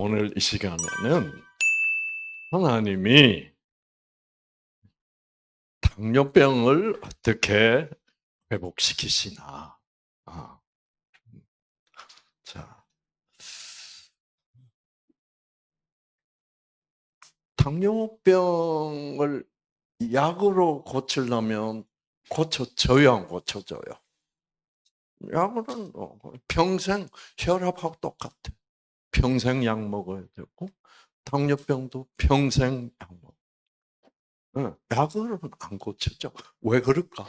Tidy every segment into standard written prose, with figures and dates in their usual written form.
오늘 이 시간에는 하나님이 당뇨병을 어떻게 회복시키시나. 아, 자, 당뇨병을 약으로 고치려면 고쳐져요, 안 고쳐져요? 약으로는 평생 혈압하고 똑같아. 평생 약 먹어야 되고, 당뇨병도 평생 약 먹어. 약으로는 안 고쳐져. 왜 그럴까?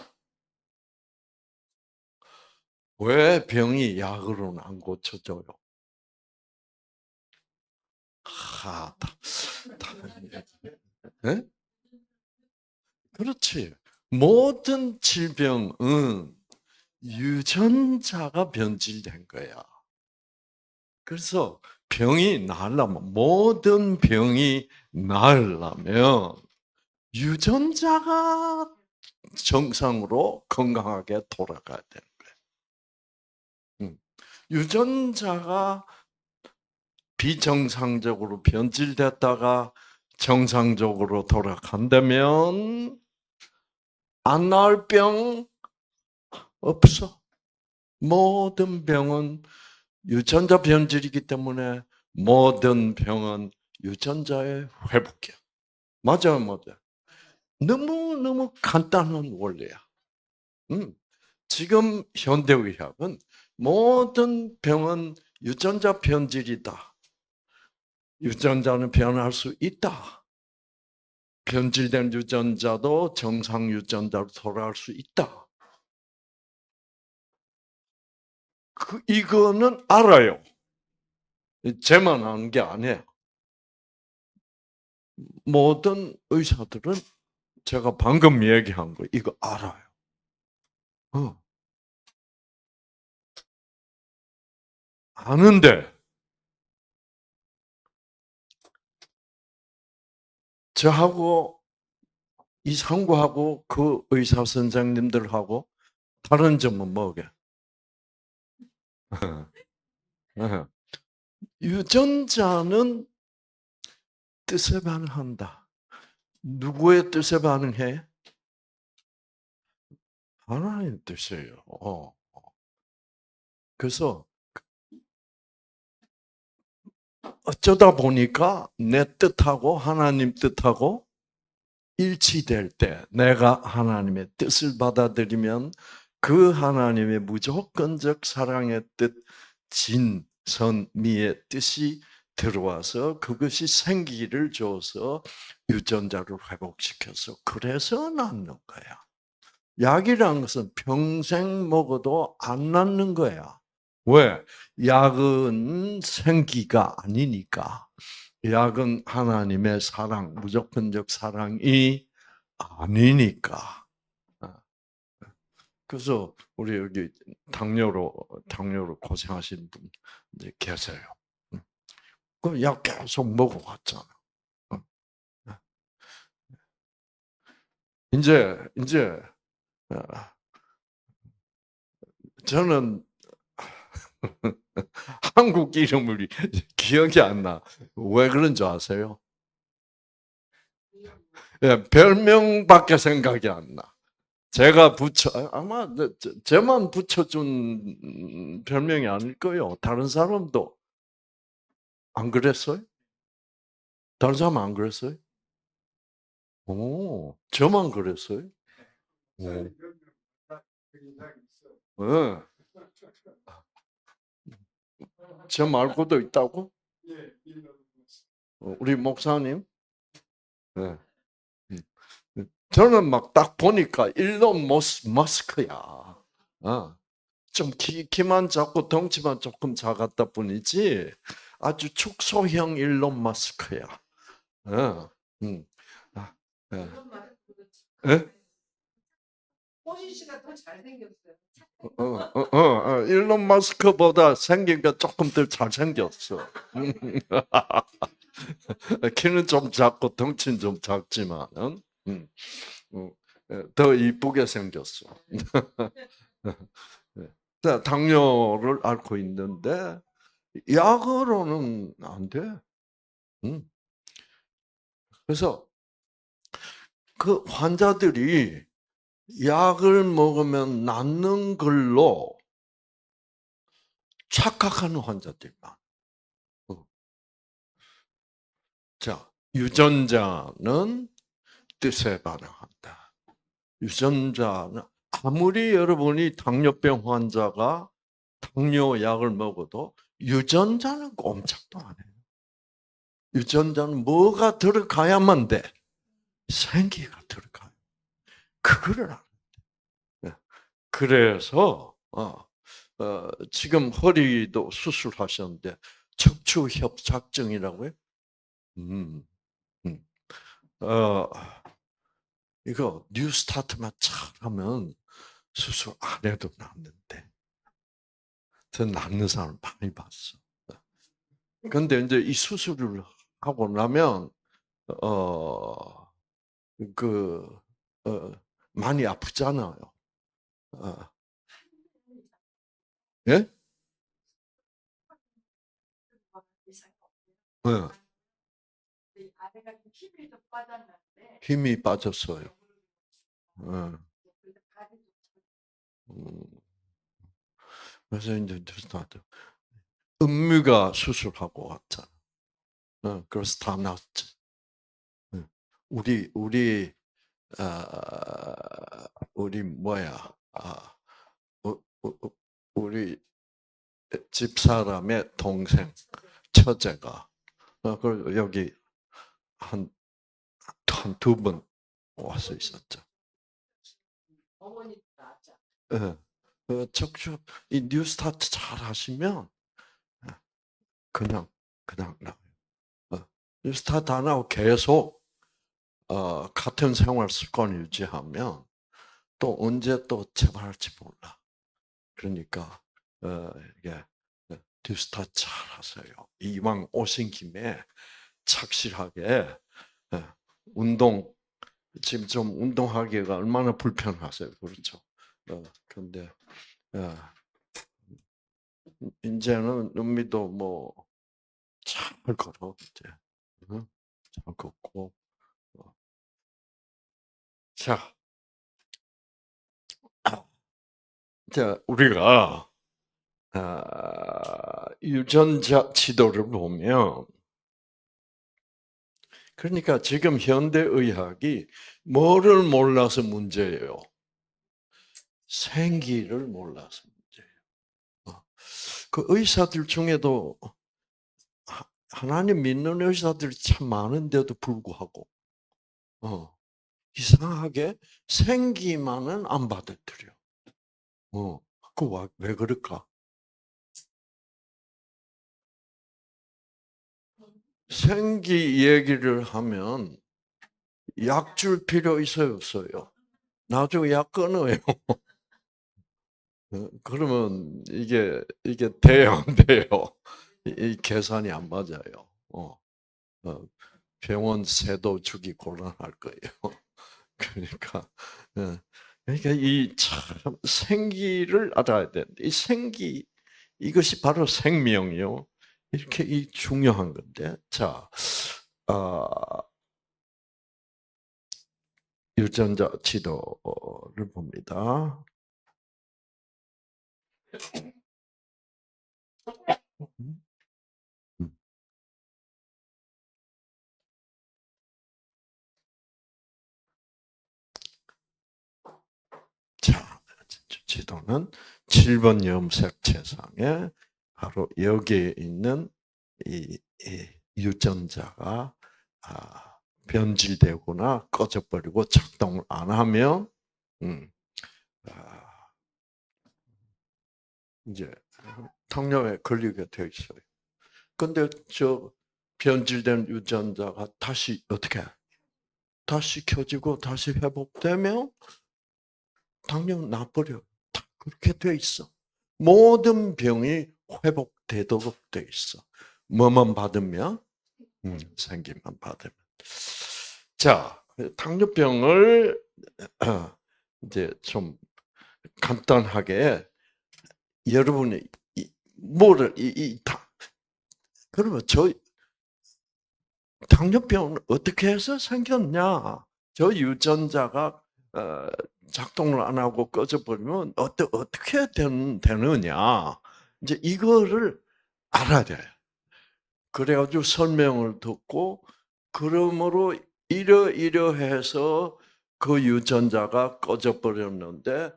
왜 병이 약으로는 안 고쳐져요? 하, 예? 그렇지. 모든 질병은 유전자가 변질된 거야. 그래서 병이 나으려면, 모든 병이 나으려면 유전자가 정상으로 건강하게 돌아가야 되는 거야. 유전자가 비정상적으로 변질됐다가 정상적으로 돌아간다면 안 나을 병 없어. 모든 병은 유전자 변질이기 때문에 모든 병은 유전자의 회복이야. 맞아요, 맞아요. 너무너무 간단한 원리야. 지금 현대의학은 모든 병은 유전자 변질이다. 유전자는 변할 수 있다. 변질된 유전자도 정상 유전자로 돌아갈 수 있다. 이거는 알아요. 쟤만 아는 게 아니에요. 모든 의사들은 제가 방금 얘기한 거 이거 알아요. 어, 아는데 저하고 이 상구하고 그 의사 선생님들하고 다른 점은 뭐게? 유전자는 뜻에 반응한다. 누구의 뜻에 반응해? 하나님 뜻이에요. 그래서 어쩌다 보니까 내 뜻하고 하나님 뜻하고 일치될 때 내가 하나님의 뜻을 받아들이면 그 하나님의 무조건적 사랑의 뜻, 진, 선, 미의 뜻이 들어와서 그것이 생기를 줘서 유전자를 회복시켜서 그래서 낫는 거야. 약이라는 것은 평생 먹어도 안 낫는 거야. 왜? 약은 생기가 아니니까. 약은 하나님의 사랑, 무조건적 사랑이 아니니까. 아, 그래서 우리 여기 당뇨로 고생하시는 분 이제 계세요. 그 약 계속 먹어왔잖아. 이제 저는 한국 이름을 기억이 안 나. 왜 그런 줄 아세요? 예, 별명밖에 생각이 안 나. 제가 아마 저만 붙여준 별명이 아닐 거예요. 다른 사람도 안 그랬어요? 다른 사람 안 그랬어요? 저만 그랬어요? 오. 네. 저 말고도 있다고? 우리 목사님? 네. 저는 막 딱 보니까 일론 머스크야. 좀 키만 작고 덩치만 조금 작았다 뿐이지 아주 축소형 일론 머스크야. 어, 음. 아, 예. 예? 호신 씨가 더 잘생겼어요. 일론 머스크보다 생긴 게 조금 더 잘생겼어. 키는 좀 작고 덩치는 좀 작지만은 음, 더 이쁘게 생겼어. 당뇨를 앓고 있는데 약으로는 안 돼. 음. 그래서 그 환자들이 약을 먹으면 낫는 걸로 착각하는 환자들이 많아. 어. 자, 유전자는 뜻에 반응한다. 유전자는 아무리 여러분이 당뇨병 환자가 당뇨 약을 먹어도 유전자는 꼼짝도 안 해요. 유전자는 뭐가 들어가야만 돼? 생기가 들어가요. 그거를 안 해. 그래서 지금 허리도 수술하셨는데 척추 협착증이라고요? 음, 음. 어, 이거 뉴스타트만 잘하면 수술 안 해도 낫는데, 저 낫는 사람 많이 봤어. 근데 이제 이 수술을 하고 나면 어, 그 어, 많이 아프잖아요. 어, 예? 네. 힘이 빠졌어요. 예. 음, 그래서 이제 뉴스타트 은미가 수술하고 왔잖아. 그래서 다 나았지. 예. 우리 우리 뭐야? 우리 집사람의 동생 처제가 그 여기 한 두 번 와서 있었죠. 예. 척추 이 뉴스타트 잘 하시면 그냥 나요. 뉴스타트 안 하고 계속 같은 생활 습관 유지하면 또 언제 또 재발할지 몰라. 그러니까 이게 뉴스타트 잘 하세요. 이왕 오신 김에 착실하게 운동 지금 좀 운동하기가 얼마나 불편하세요, 그렇죠? 그런데 이제는 은미도 뭐 잘 걸어 이제 잘 걷고 자, 자 우리가 유전자 지도를 보면 그러니까 지금 현대 의학이 뭐를 몰라서 문제예요? 생기를 몰라서 문제예요. 그 의사들 중에도 하나님 믿는 의사들이 참 많은데도 불구하고 이상하게 생기만은 안 받아들여. 왜 그럴까? 생기 얘기를 하면 약 줄 필요 있어요, 없어요? 나중에 약 끊어요. 그러면 이게 돼요, 안 돼요? 이 계산이 안 맞아요. 어, 병원 세도 주기 곤란할 거예요. 그러니까, 예. 그러니까 이 참 생기를 알아야 되는데 이 생기 이것이 바로 생명이요. 이렇게 이 중요한 건데, 자, 아, 유전자 지도를 봅니다. 음. 자, 지도는 7번 염색 체상에 바로 여기에 있는 이 유전자가 변질되거나 꺼져버리고 작동을 안 하면 음, 아, 이제 당뇨에 걸리게 돼 있어요. 근데 저 변질된 유전자가 다시 어떻게 다시 켜지고 다시 회복되면 당뇨 나버려. 다 그렇게 돼 있어. 모든 병이 회복되도록 돼 있어. 뭐만 받으면 생기만 받으면. 자, 당뇨병을 이제 좀 간단하게 여러분이 뭐를 그러면 당뇨병은 어떻게 해서 생겼냐? 저 유전자가 작동을 안 하고 꺼져버리면 어떻게 되느냐? 이제 이거를 알아야 돼요. 그래가지고 설명을 듣고 그러므로 이러이러해서 그 유전자가 꺼져 버렸는데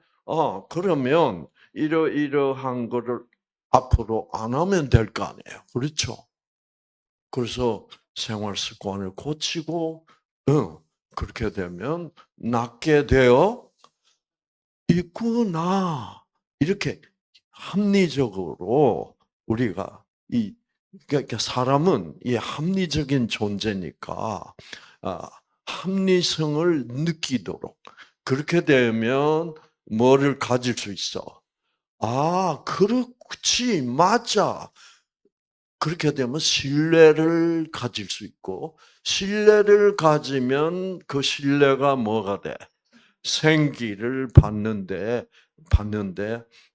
그러면 이러이러한 거를 앞으로 안 하면 될 거 아니에요. 그렇죠? 그래서 생활 습관을 고치고 그렇게 되면 낫게 되어 있구나. 이렇게 합리적으로 우리가 그러니까 사람은 이 합리적인 존재니까 합리성을 느끼도록 그렇게 되면 뭐를 가질 수 있어? 그렇지, 맞아. 그렇게 되면 신뢰를 가질 수 있고, 신뢰를 가지면 그 신뢰가 뭐가 돼? 생기를 받는데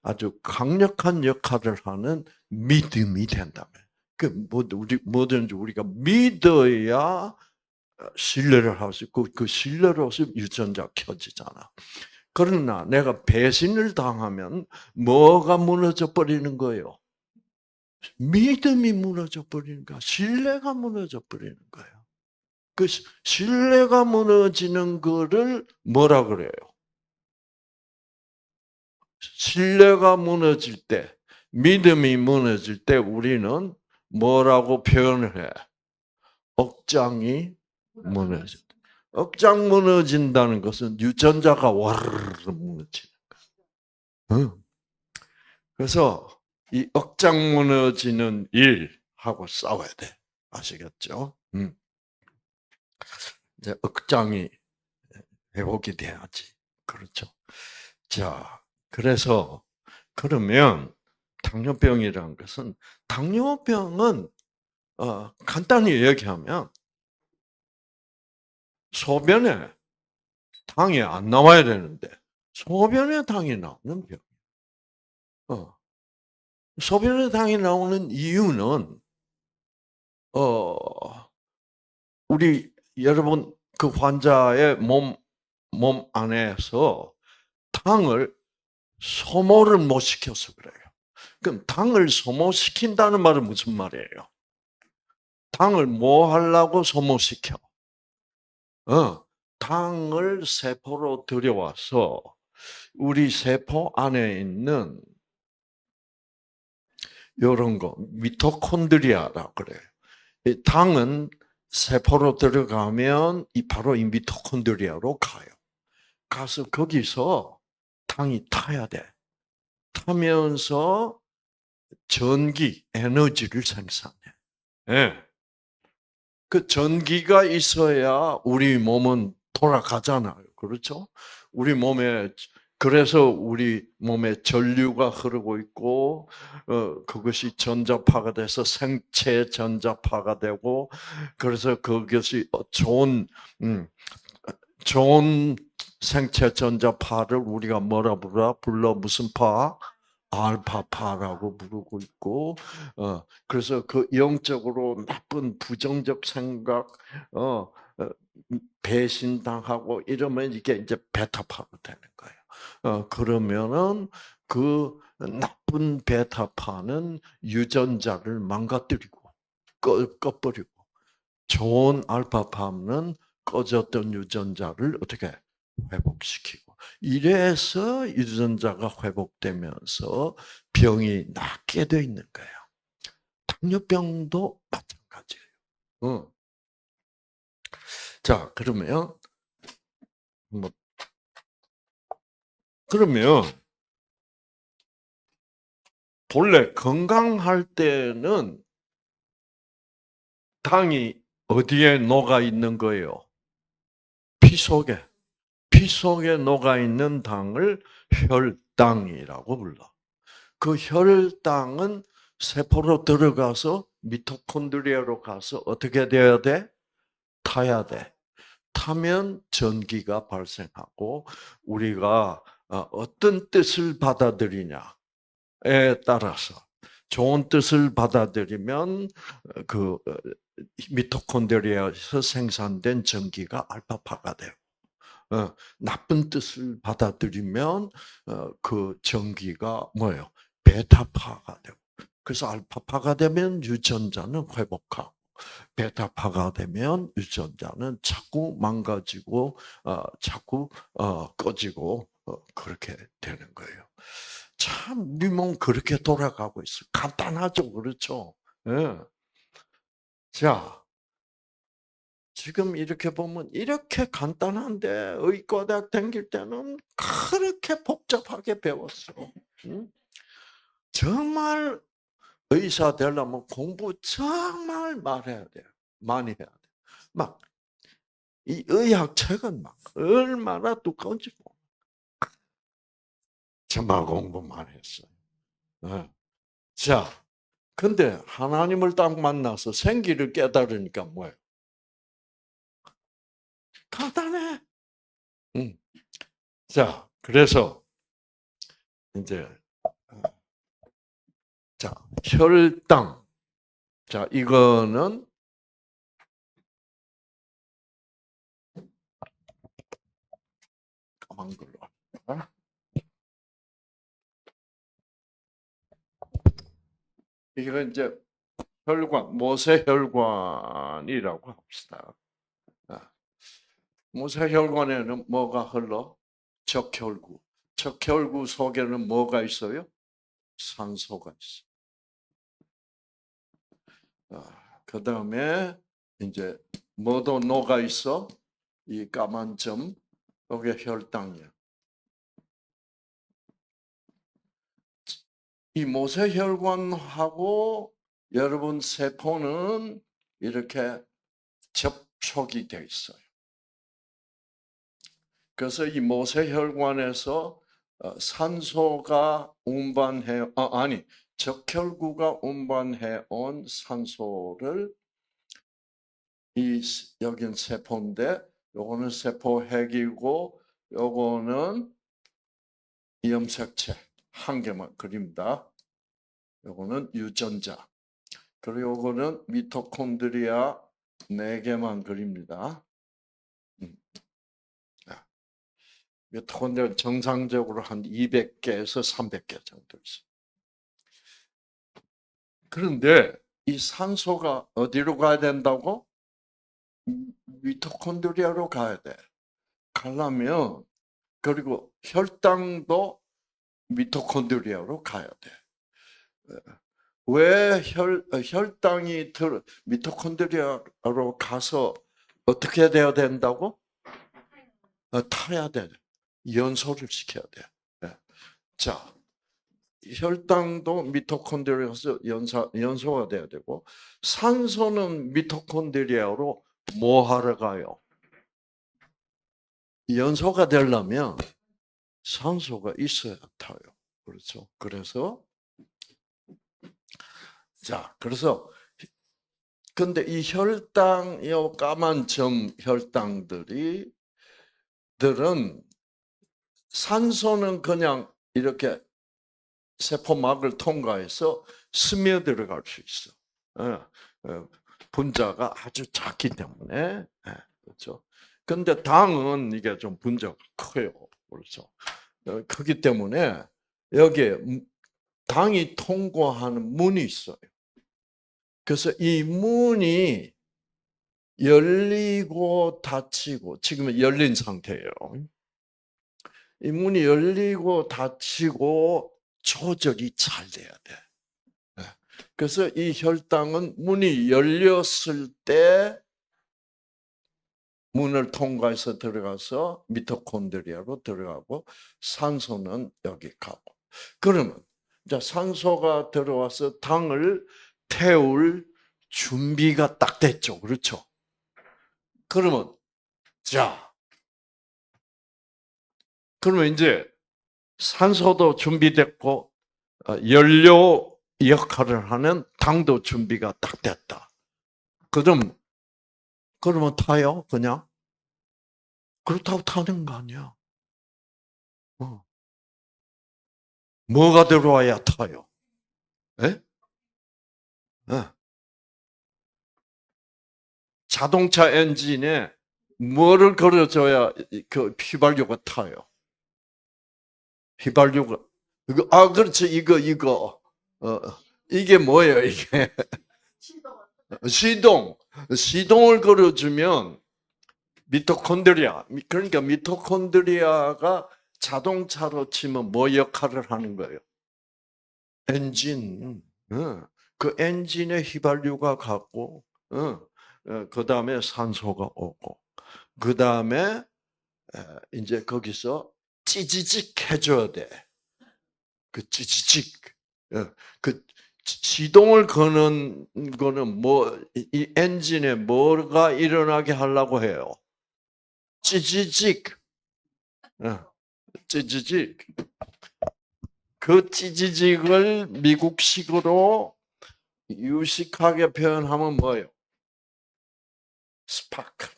아주 강력한 역할을 하는 믿음이 된다면. 뭐든지 우리가 믿어야 신뢰를 할 수 있고, 그 신뢰로서 유전자 켜지잖아. 그러나 내가 배신을 당하면 뭐가 무너져 버리는 거예요? 믿음이 무너져 버리는 거야. 신뢰가 무너져 버리는 거예요. 그 신뢰가 무너지는 거를 뭐라 그래요? 신뢰가 무너질 때, 믿음이 무너질 때 우리는 뭐라고 표현을 해? 억장이 무너진다. 억장 무너진다는 것은 유전자가 와르르 무너지는 거야. 그래서 이 억장 무너지는 일하고 싸워야 돼. 아시겠죠? 이제 억장이 회복이 돼야지. 그렇죠. 자, 그래서 그러면 당뇨병이라는 것은 당뇨병은 간단히 얘기하면 소변에 당이 안 나와야 되는데 소변에 당이 나오는 병. 소변에 당이 나오는 이유는 우리 여러분 그 환자의 몸 안에서 당을 소모를 못 시켜서 그래요. 그럼 당을 소모시킨다는 말은 무슨 말이에요? 당을 뭐 하려고 소모시켜? 당을 세포로 들여와서 우리 세포 안에 있는 이런 거 미토콘드리아라고 그래요. 이 당은 세포로 들어가면 바로 이 미토콘드리아로 가요. 가서 거기서 당이 타야 돼. 타면서 전기, 에너지를 생산해. 예. 그 전기가 있어야 우리 몸은 돌아가잖아요. 그렇죠? 우리 몸에 그래서 우리 몸에 전류가 흐르고 있고 그것이 전자파가 돼서 생체 전자파가 되고 그래서 그것이 좋은 생체 전자파를 우리가 뭐라 불러 무슨 파? 알파파라고 부르고 있고, 그래서 그 영적으로 나쁜 부정적 생각, 배신당하고 이러면 이게 이제 베타파가 되는 거예요. 그러면은 그 나쁜 베타파는 유전자를 망가뜨리고, 꺼버리고, 좋은 알파파는 꺼졌던 유전자를 어떻게 회복시키고 이래서 유전자가 회복되면서 병이 낫게 돼 있는 거예요. 당뇨병도 마찬가지예요. 자, 뭐 그러면 본래 건강할 때는 당이 어디에 녹아 있는 거예요? 피 속에. 피 속에 녹아 있는 당을 혈당이라고 불러. 그 혈당은 세포로 들어가서 미토콘드리아로 가서 어떻게 돼야 돼? 타야 돼. 타면 전기가 발생하고 우리가 어떤 뜻을 받아들이냐에 따라서 좋은 뜻을 받아들이면 그 미토콘드리아에서 생산된 전기가 알파파가 돼요. 나쁜 뜻을 받아들이면 그 전기가 뭐예요? 베타파가 되고. 그래서 알파파가 되면 유전자는 회복하고, 베타파가 되면 유전자는 자꾸 망가지고, 자꾸 꺼지고 그렇게 되는 거예요. 참 우리 몸 그렇게 돌아가고 있어요. 간단하죠, 그렇죠? 예. 자, 지금 이렇게 보면 이렇게 간단한데 의과대학 다닐 때는 그렇게 복잡하게 배웠어. 응? 정말 의사 되려면 공부 정말 말해야 돼요. 많이 해야 돼. 막 이 의학 책은 막 얼마나 두꺼운지 정말 공부만 했어요. 네. 자, 근데 하나님을 딱 만나서 생기를 깨달으니까 뭐예요? 간단해. 응. 자, 그래서 이제 자 혈당. 자 이거는 까만 걸로. 할까? 이거 이제 혈관, 모세혈관이라고 합시다. 아, 모세혈관에는 뭐가 흘러? 적혈구. 적혈구 속에는 뭐가 있어요? 산소가 있어. 그 다음에 이제 뭐도 녹아 있어? 이 까만 점, 이게 혈당이야. 이 모세혈관하고 여러분 세포는 이렇게 접촉이 돼 있어요. 그래서 이 모세혈관에서 산소가 운반해, 적혈구가 운반해 온 산소를 여긴 세포인데, 요거는 세포핵이고, 요거는 염색체 한 개만 그립니다. 요거는 유전자. 그리고 요거는 미토콘드리아 4개만 그립니다. 미토콘드리아 정상적으로 한 200개에서 300개 정도 있어요. 그런데 이 산소가 어디로 가야 된다고? 미토콘드리아로 가야 돼. 가려면, 그리고 혈당도 미토콘드리아로 가야 돼. 왜 혈당이 미토콘드리아로 가서 어떻게 돼야 된다고? 타야 돼. 연소를 시켜야 돼. 네. 자, 혈당도 미토콘드리아에서 연소가 돼야 되고, 산소는 미토콘드리아로 뭐 하러 가요? 연소가 되려면 산소가 있어야 타요. 그렇죠? 그래서 근데 이 혈당, 이 까만 점 혈당들은 산소는 그냥 이렇게 세포막을 통과해서 스며들어갈 수 있어. 분자가 아주 작기 때문에. 그렇죠. 근데 당은 이게 좀 분자가 커요. 그렇죠. 크기 때문에 여기에 당이 통과하는 문이 있어요. 그래서 이 문이 열리고 닫히고, 지금은 열린 상태예요. 이 문이 열리고 닫히고 조절이 잘 돼야 돼. 네. 그래서 이 혈당은 문이 열렸을 때 문을 통과해서 들어가서 미토콘드리아로 들어가고, 산소는 여기 가고. 그러면 이제 산소가 들어와서 당을 태울 준비가 딱 됐죠. 그렇죠? 그러면 그러면 이제 산소도 준비됐고 연료 역할을 하는 당도 준비가 딱 됐다. 그러면 타요, 그냥? 그렇다고 타는 거 아니야. 어. 뭐가 들어와야 타요? 예? 어. 자동차 엔진에 뭐를 걸어줘야 그 휘발유가 타요? 휘발유가 그렇지 이게 뭐예요 이게 시동을 걸어주면 미토콘드리아 그러니까 미토콘드리아가 자동차로 치면 뭐 역할을 하는 거예요? 엔진. 그 엔진에 휘발유가 가고 그 다음에 산소가 오고 그 다음에 이제 거기서 찌지직 해줘야 돼. 그 찌지직. 그 시동을 거는 거는 이 엔진에 뭐가 일어나게 하려고 해요? 찌지직. 찌지직. 그 찌지직을 미국식으로 유식하게 표현하면 뭐예요? 스파크.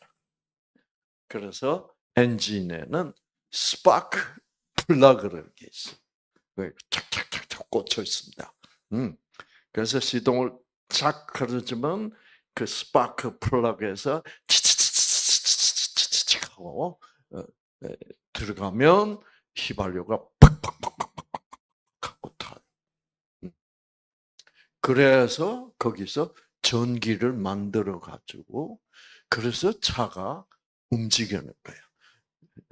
그래서 엔진에는 스파크 플러그를 있어. 착착착착 꽂혀 있습니다. 그래서 시동을 착 걸어주면 그 스파크 플러그에서 치치치치치치치치치 하고 들어가면 휘발유가 팍팍팍팍팍 하고 타요. 그래서 거기서 전기를 만들어 가지고 그래서 차가 움직이는 거예요.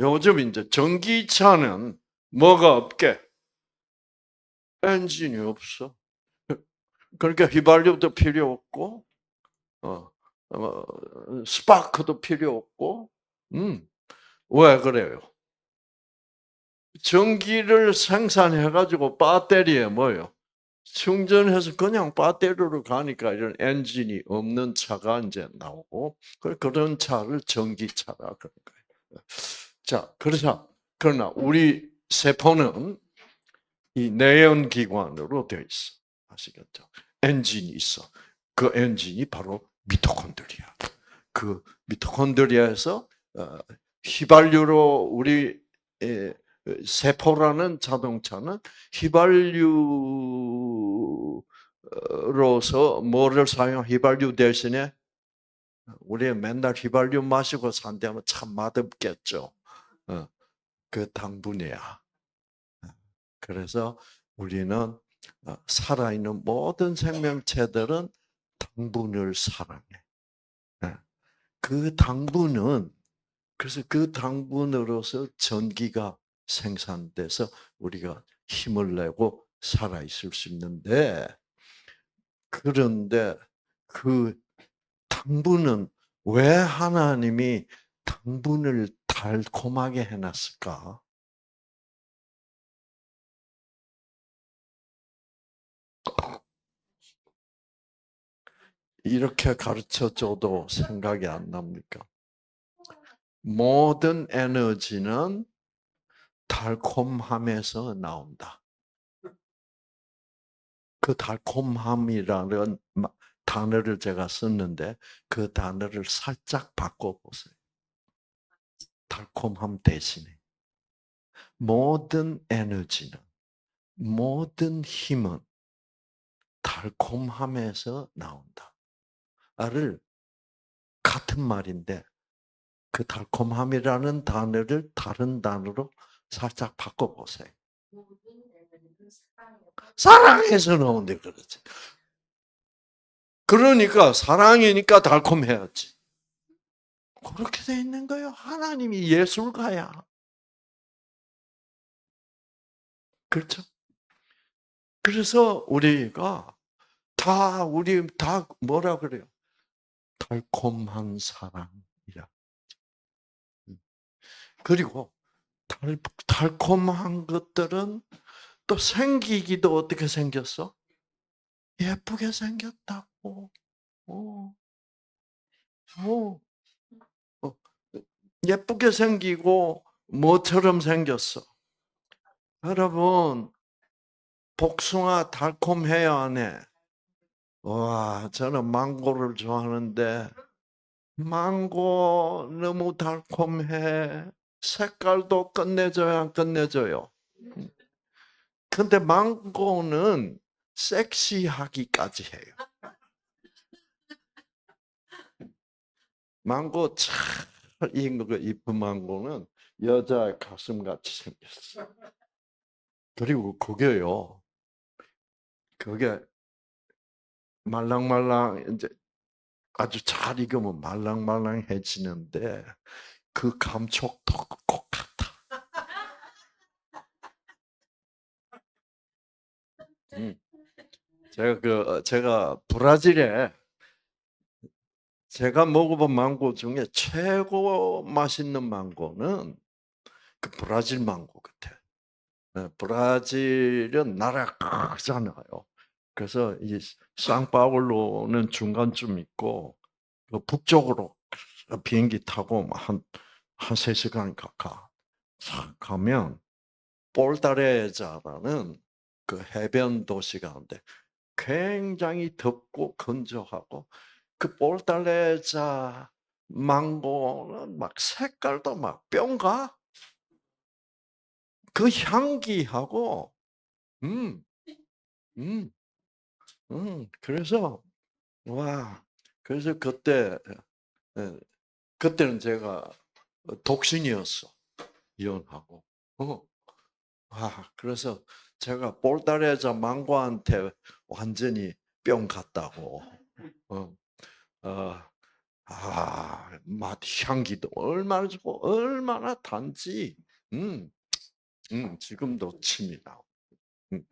요즘 이제 전기차는 뭐가 없게 엔진이 없어. 그러니까 휘발유도 필요 없고, 스파크도 필요 없고, 왜 그래요? 전기를 생산해가지고 배터리에 뭐요? 충전해서 그냥 배터리로 가니까 이런 엔진이 없는 차가 이제 나오고, 그런 차를 전기차라 그런 거예요. 자, 그러나 우리 세포는 이 내연기관으로 되어 있어. 아시겠죠? 엔진이 있어. 그 엔진이 바로 미토콘드리아. 그 미토콘드리아에서 휘발유로 우리 세포라는 자동차는 휘발유로서 뭐를 사용? 휘발유 대신에 우리 맨날 휘발유 마시고 산다면 참 맛없겠죠. 그 당분이야. 그래서 우리는 살아있는 모든 생명체들은 당분을 사랑해. 그 당분은 그래서 그 당분으로서 전기가 생산돼서 우리가 힘을 내고 살아 있을 수 있는데 그런데 그 당분은 왜 하나님이 당분을 달콤하게 해놨을까? 이렇게 가르쳐 줘도 생각이 안 납니까? 모든 에너지는 달콤함에서 나온다. 그 달콤함이라는 단어를 제가 썼는데 그 단어를 살짝 바꿔보세요. 달콤함 대신에 모든 에너지는 모든 힘은 달콤함에서 나온다. 를 같은 말인데 그 달콤함이라는 단어를 다른 단어로 살짝 바꿔보세요. 사랑해서 나온대 그러지. 그러니까 사랑이니까 달콤해야지. 그렇게 돼 있는 거예요. 하나님이 예술가야. 그렇죠? 그래서 우리 다 뭐라 그래요? 달콤한 사랑이라. 그리고 달콤한 것들은 또 생기기도 어떻게 생겼어? 예쁘게 생겼다고. 어, 어, 어. 예쁘게 생기고 뭐처럼 생겼어? 여러분, 복숭아 달콤해요, 안 해? 와, 저는 망고를 좋아하는데 망고 너무 달콤해. 색깔도 끝내줘야 안 끝내줘요. 근데 망고는 섹시하기까지 해요. 망고 참 이쁜 망고는 여자의 가슴같이 생겼어. 그리고 그게 말랑말랑 이제 아주 잘 익으면 말랑말랑해지는데 그 감촉도 꼭 같아. 음. 제가 브라질에 제가 먹어본 망고 중에 최고 맛있는 망고는 그 브라질 망고 같아. 브라질은 나라가 크잖아요. 그래서 이 상파울루는 중간쯤 있고 그 북쪽으로 비행기 타고 뭐 한 3시간 가까 가면 볼다레자라는 그 해변 도시가 있는데 굉장히 덥고 건조하고 그 볼달레자 망고는 막 색깔도 막 뿅가 그 향기하고 음, 음, 그래서 와 그래서 예, 그때는 제가 독신이었어 이혼하고 그래서 제가 볼달레자 망고한테 완전히 뿅 갔다고 어, 어, 맛 향기도 얼마나 좋고 얼마나 단지 지금도 침이 나오. 음.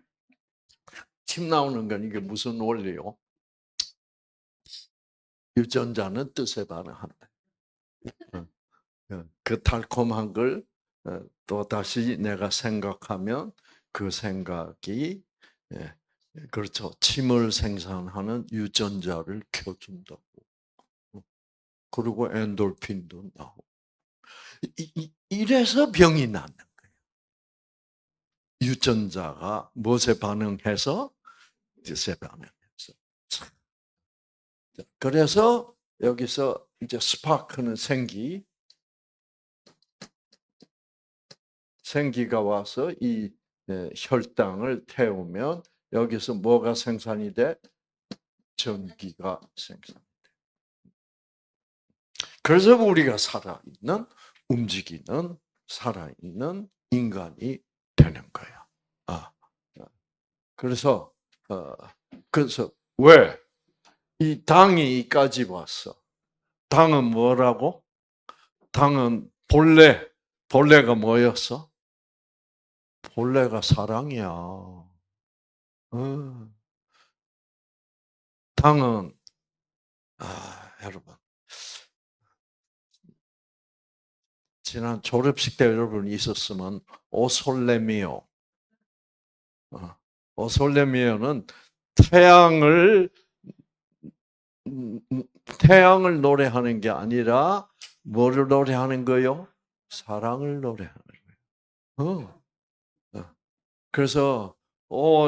침 나오는 건 이게 무슨 원리요? 유전자는 뜻에 반응한다. 어, 그 달콤한 걸 또 다시 내가 생각하면 그 생각이 예, 그렇죠. 침을 생산하는 유전자를 켜준다고. 어, 그리고 엔돌핀도 나오고. 이래서 병이 나는 유전자가 무엇에 반응해서 뜻에 반응해서. 그래서 여기서 이제 스파크는 생기가 와서 이 혈당을 태우면 여기서 뭐가 생산이 돼? 전기가 생산. 그래서 우리가 살아있는 움직이는 살아있는 인간이 되는 거야. 아, 그래서 어, 그래서 왜 이 당이 이까지 왔어? 당은 뭐라고? 당은 본래가 뭐였어? 본래가 사랑이야. 어, 당은 여러분 지난 졸업식 때 여러분 있었으면 오솔레미오. 오솔레미오는 태양을 태양을 노래하는 게 아니라 뭐를 노래하는 거요? 사랑을 노래하는 거예요. 그래서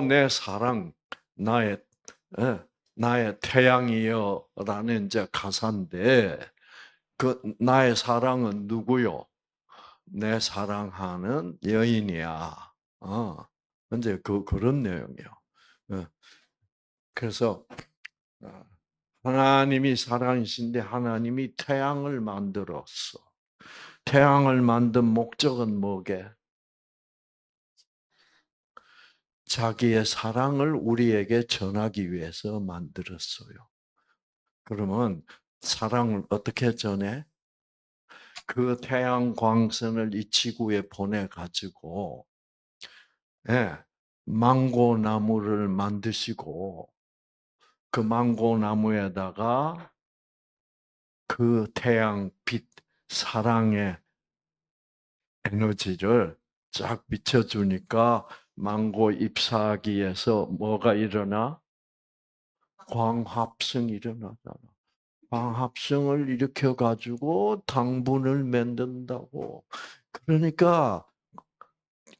내 사랑, 나의 나의 태양이여라는 이제 가사인데 그 나의 사랑은 누구요? 내 사랑하는 여인이야. 이제 그런 내용이요. 어, 그래서 어, 하나님이 사랑이신데 하나님이 태양을 만들었어. 태양을 만든 목적은 뭐게? 자기의 사랑을 우리에게 전하기 위해서 만들었어요. 그러면 사랑을 어떻게 전해? 그 태양 광선을 이 지구에 보내 가지고 망고 나무를 만드시고 그 망고 나무에다가 그 태양빛 사랑의 에너지를 쫙 비춰주니까 망고 잎사귀에서 뭐가 일어나? 광합성이 일어나잖아. 광합성을 일으켜 가지고 당분을 만든다고. 그러니까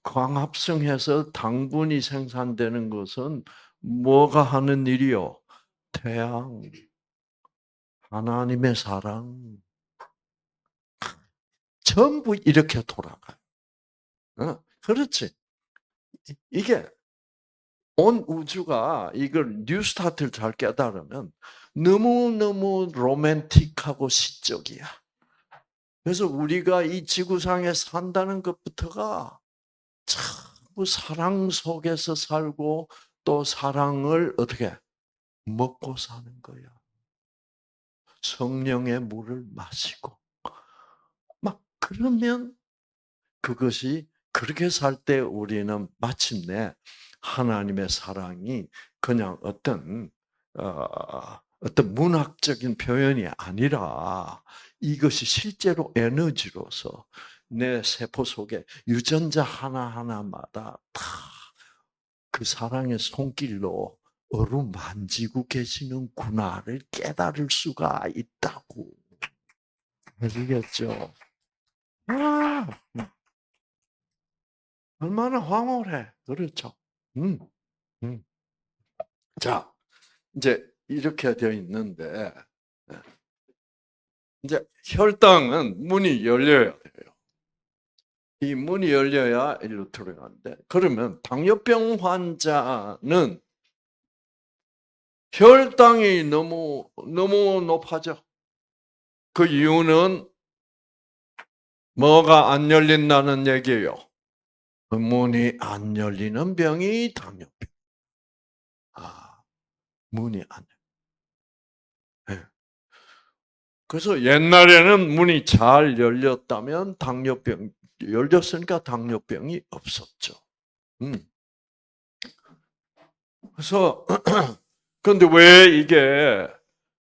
광합성해서 당분이 생산되는 것은 뭐가 하는 일이요? 태양, 하나님의 사랑, 전부 이렇게 돌아가요. 그렇지. 이게 온 우주가 이걸 뉴스타트를 잘 깨달으면 너무너무 로맨틱하고 시적이야. 그래서 우리가 이 지구상에 산다는 것부터가 참 사랑 속에서 살고 또 사랑을 어떻게 먹고 사는 거야. 성령의 물을 마시고 막 그러면 그것이 그렇게 살 때 우리는 마침내 하나님의 사랑이 그냥 어떤 문학적인 표현이 아니라 이것이 실제로 에너지로서 내 세포 속에 유전자 하나하나마다 다 그 사랑의 손길로 어루만지고 계시는구나를 깨달을 수가 있다고. 아시겠죠? 아, 얼마나 황홀해. 그렇죠? 음, 음. 자, 이제 이렇게 되어 있는데, 예, 이제 혈당은 문이 열려야 돼요. 이 문이 열려야 일로 들어가는데, 그러면 당뇨병 환자는 혈당이 너무 높아져. 그 이유는 뭐가 안 열린다는 얘기예요. 그 문이 안 열리는 병이 당뇨병. 아, 문이 안 열려. 예. 그래서 옛날에는 문이 잘 열렸다면 열렸으니까 당뇨병이 없었죠. 음. 그래서, 그런데 왜 이게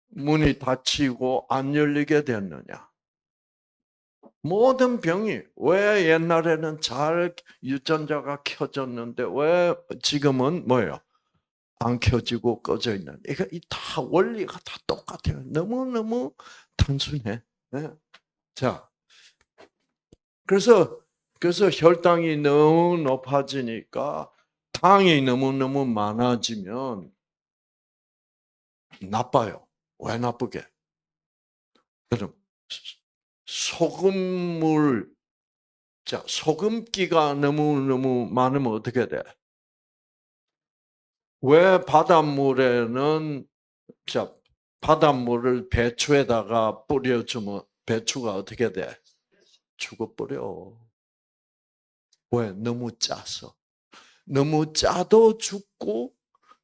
문이 닫히고 안 열리게 됐느냐? 모든 병이 왜 옛날에는 잘 유전자가 켜졌는데 왜 지금은 뭐예요? 안 켜지고 꺼져 있는. 이거 다 원리가 다 똑같아요. 너무너무 단순해. 네. 자, 그래서 혈당이 너무 높아지니까 당이 너무너무 많아지면 나빠요. 왜 나쁘게? 여러분, 소금물, 자, 소금기가 너무너무 많으면 어떻게 돼? 왜 바닷물에는, 자, 바닷물을 배추에다가 뿌려주면 배추가 어떻게 돼? 죽어버려. 왜? 너무 짜서. 너무 짜도 죽고,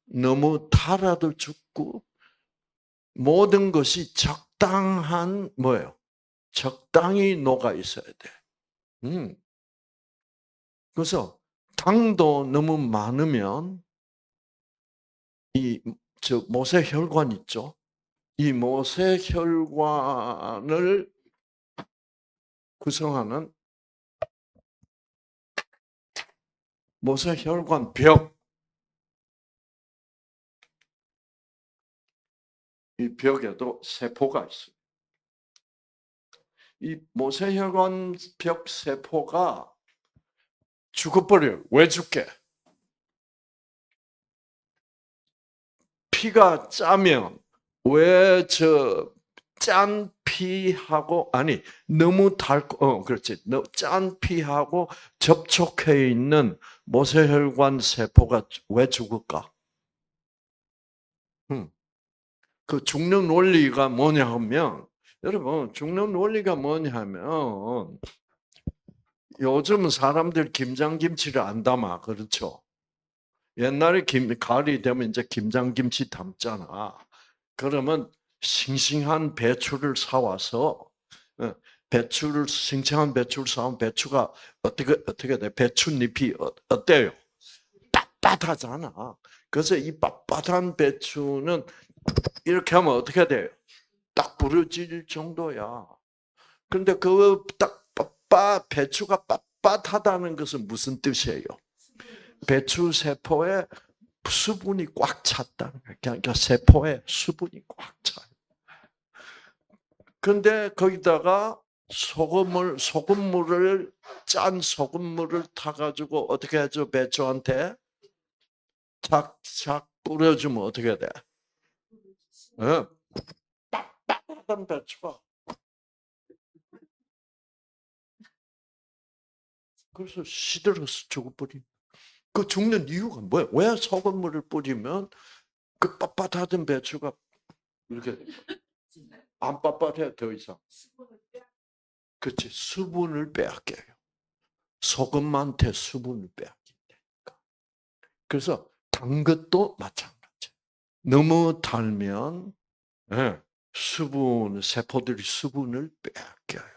너무 달아도 죽고, 모든 것이 적당한, 뭐예요? 적당히 녹아 있어야 돼. 그래서 당도 너무 많으면 이 모세혈관 있죠. 이 모세혈관을 구성하는 모세혈관 벽, 이 벽에도 세포가 있어요. 이 모세혈관 벽 세포가 죽어버려요. 왜 죽게? 피가 짜면 왜 짠 피하고 아니 너무 그렇지. 짠 피하고 접촉해 있는 모세혈관 세포가 왜 죽을까? 그 죽는 원리가 뭐냐면 여러분 죽는 원리가 뭐냐면 요즘 사람들 김장김치를 안 담아 그렇죠? 옛날에 가을이 되면 이제 김장김치 담잖아. 그러면 싱싱한 배추를 사와서 싱싱한 배추를 사온 배추가 어떻게 돼? 배추잎이 어때요? 빳빳하잖아. 그래서 이 빳빳한 배추는 이렇게 하면 어떻게 돼요? 딱 부러질 정도야. 근데 배추가 빳빳하다는 것은 무슨 뜻이에요? 배추 세포에 수분이 꽉 찼다는 거예요. 그러니까 세포에 수분이 꽉 차요. 근데 거기다가 짠 소금물을 타가지고 어떻게 하죠? 배추한테 착착 뿌려주면 어떻게 돼? 어? 빳빳한 배추가. 그래서 시들어서 죽어버린. 그 죽는 이유가 뭐야? 왜 소금물을 뿌리면 그 빳빳하던 배추가 이렇게 안 빳빳해 더 이상. 그렇지. 수분을 빼앗겨요. 소금한테 수분을 빼앗긴다니까. 그래서 단 것도 마찬가지. 너무 달면 세포들이 수분을 빼앗겨요.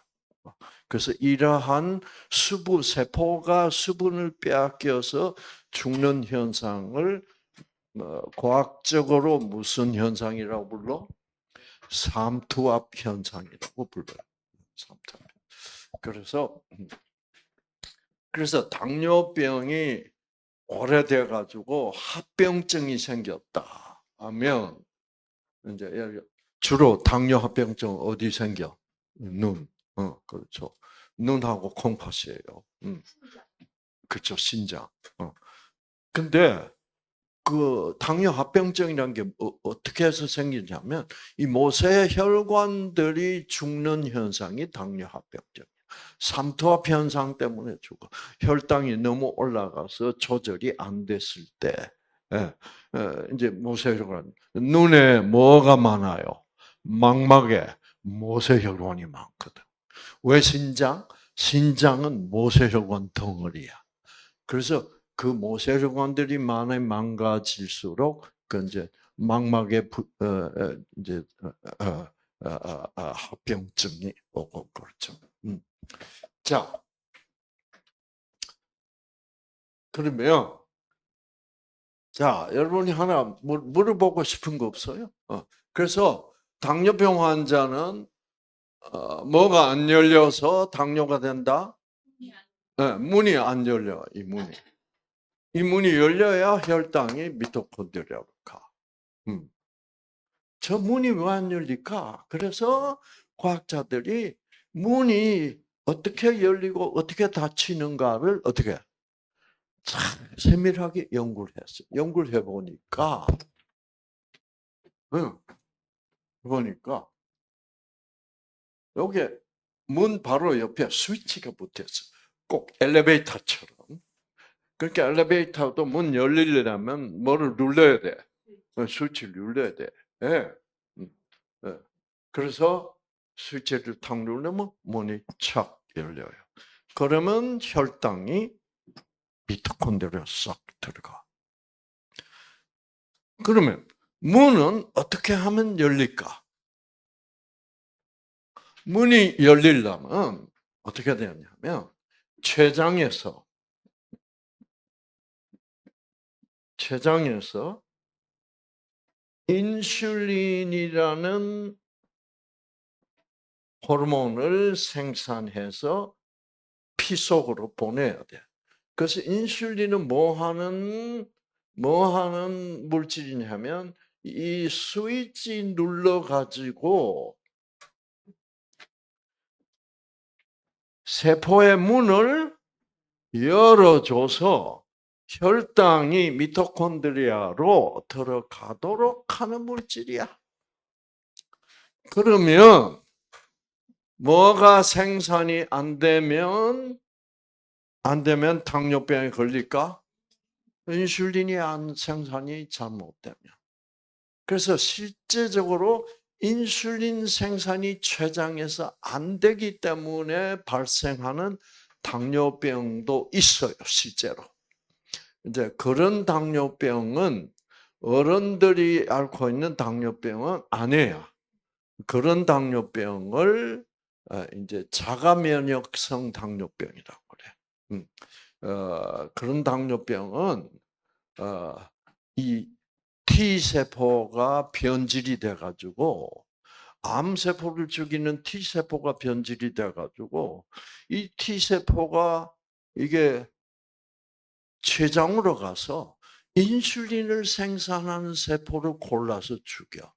그래서 이러한 세포가 수분을 빼앗겨서 죽는 현상을 과학적으로 무슨 현상이라고 불러? 삼투압 현상이라고 불러요. 삼투압. 그래서 당뇨병이 오래돼 가지고 합병증이 생겼다 하면 이제 주로 당뇨 합병증 어디 생겨? 눈. 그렇죠. 눈하고 콩팥이에요. 그렇죠. 신장. 근데 그 당뇨 합병증이라는 게 어떻게 해서 생기냐면 이 모세혈관들이 죽는 현상이 당뇨 합병증. 삼투압 현상 때문에 죽어. 혈당이 너무 올라가서 조절이 안 됐을 때, 예, 이제 모세혈관 눈에 뭐가 많아요? 망막에 모세혈관이 많거든. 왜 신장? 신장은 모세혈관 덩어리야. 그래서 그 모세혈관들이 많이 망가질수록 그 이제 망막에 이제 합병증이 오고 그렇죠. 자, 그러면 자 여러분이 하나 물어보고 싶은 거 없어요? 그래서 당뇨병 환자는 뭐가 안 열려서 당뇨가 된다? 네, 문이 안 열려. 이 문이 열려야 혈당이 미토콘드리아로 가. 저 문이 왜 안 열릴까? 그래서 과학자들이 문이 어떻게 열리고 어떻게 닫히는가를 어떻게 참 세밀하게 연구를 했어요. 연구를 해보니까, 응, 보니까 여기 문 바로 옆에 스위치가 붙어있어. 꼭 엘리베이터처럼. 그러니까 엘리베이터도 문 열리려면 뭐를 눌러야 돼? 스위치를 눌러야 돼. 예. 예. 그래서 스위치를 탁 누르면 문이 착 열려요. 그러면 혈당이 미토콘드리아에 싹 들어가. 그러면 문은 어떻게 하면 열릴까? 문이 열리려면 어떻게 되냐면 췌장에서 인슐린이라는 호르몬을 생산해서 피 속으로 보내야 돼. 그래서 인슐린은 뭐 하는 물질이냐면 이 스위치 눌러 가지고 세포의 문을 열어줘서 혈당이 미토콘드리아로 들어가도록 하는 물질이야. 그러면 뭐가 생산이 안 되면 당뇨병에 걸릴까? 인슐린이 생산이 잘못되면. 그래서 실제적으로 인슐린 생산이 췌장에서 안 되기 때문에 발생하는 당뇨병도 있어요, 실제로. 이제 그런 당뇨병은 어른들이 앓고 있는 당뇨병은 아니에요. 그런 당뇨병을 이제 자가 면역성 당뇨병이라고 그래. 그런 당뇨병은 이 T 세포가 변질이 돼가지고 암 세포를 죽이는 T 세포가 변질이 돼가지고 이 T 세포가 이게 췌장으로 가서 인슐린을 생산하는 세포를 골라서 죽여.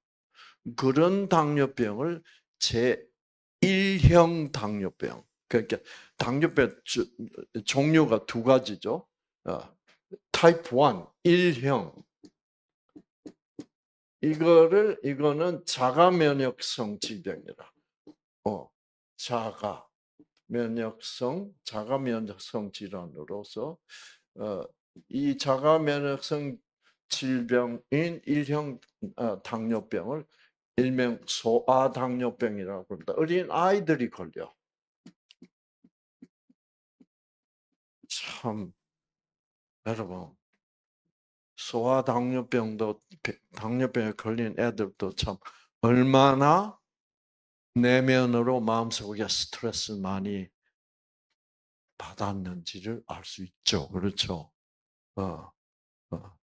그런 당뇨병을 제1형 당뇨병. 그러니까 당뇨병 종류가 두 가지죠. 타입 1, 1형. 이거는 자가 면역성 질병이라. 자가 면역성 질환으로서 이 자가 면역성 질병인 1형 당뇨병을 일명 소아당뇨병이라고 합니다. 어린 아이들이 걸려. 참, 여러분, 당뇨병에 걸린 애들도 참 얼마나 내면으로 마음속에 스트레스 많이 받았는지를 알 수 있죠. 그렇죠? 어, 어.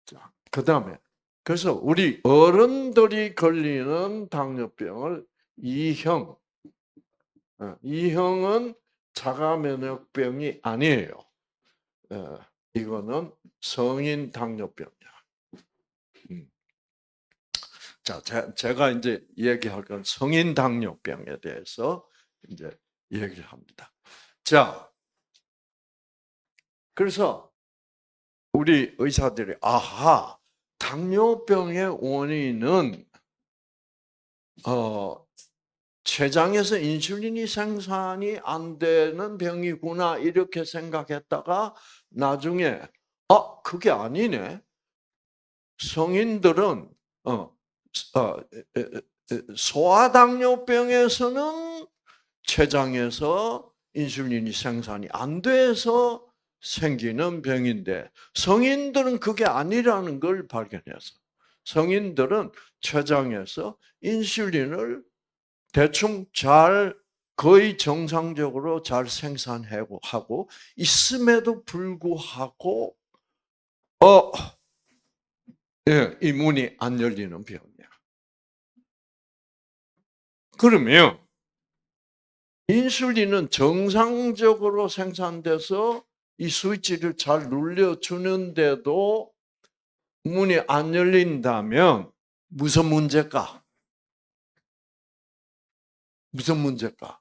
자, 그 다음에, 그래서 우리 어른들이 걸리는 당뇨병을 이형, 이형은 자가면역병이 아니에요. 이거는 성인 당뇨병이야. 음. 자, 제가 이제 얘기할 건 성인 당뇨병에 대해서 이제 얘기를 합니다. 자, 그래서 우리 의사들이 당뇨병의 원인은 췌장에서 인슐린이 생산이 안 되는 병이구나 이렇게 생각했다가 나중에 그게 아니네. 성인들은 소아당뇨병에서는 췌장에서 인슐린이 생산이 안 돼서 생기는 병인데 성인들은 그게 아니라는 걸 발견해서 성인들은 췌장에서 인슐린을 대충 거의 정상적으로 잘 생산하고 있음에도 불구하고 이 문이 안 열리는 병이야. 그러면 인슐린은 정상적으로 생산돼서 이 스위치를 잘 눌려주는데도 문이 안 열린다면 무슨 문제일까? 무슨 문제일까?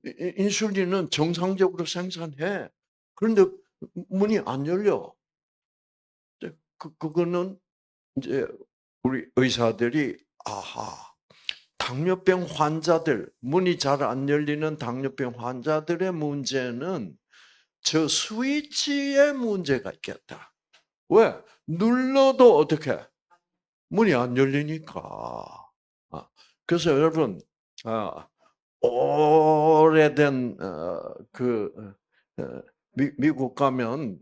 인슐린은 정상적으로 생산해. 그런데 문이 안 열려. 그거는 이제 우리 의사들이 당뇨병 환자들, 문이 잘 안 열리는 당뇨병 환자들의 문제는 저 스위치에 문제가 있겠다. 왜? 눌러도 어떻게? 문이 안 열리니까. 그래서 여러분, 오래된 미국 가면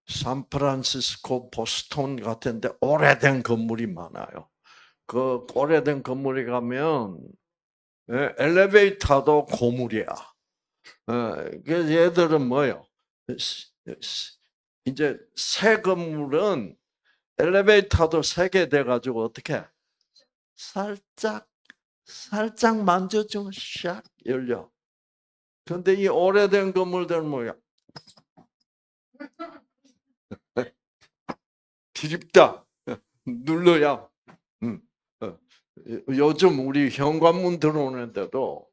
샌프란시스코, 보스턴 같은데 오래된 건물이 많아요. 그 오래된 건물에 가면 엘리베이터도 고물이야. 그래서 얘들은 뭐요? 이제 새 건물은 엘리베이터도 세게 돼가지고 어떻게 살짝 만져주면 샥 열려. 그런데 이 오래된 건물들은 뭐야? 뒤집다 눌러야. 요즘 우리 현관문 들어오는데도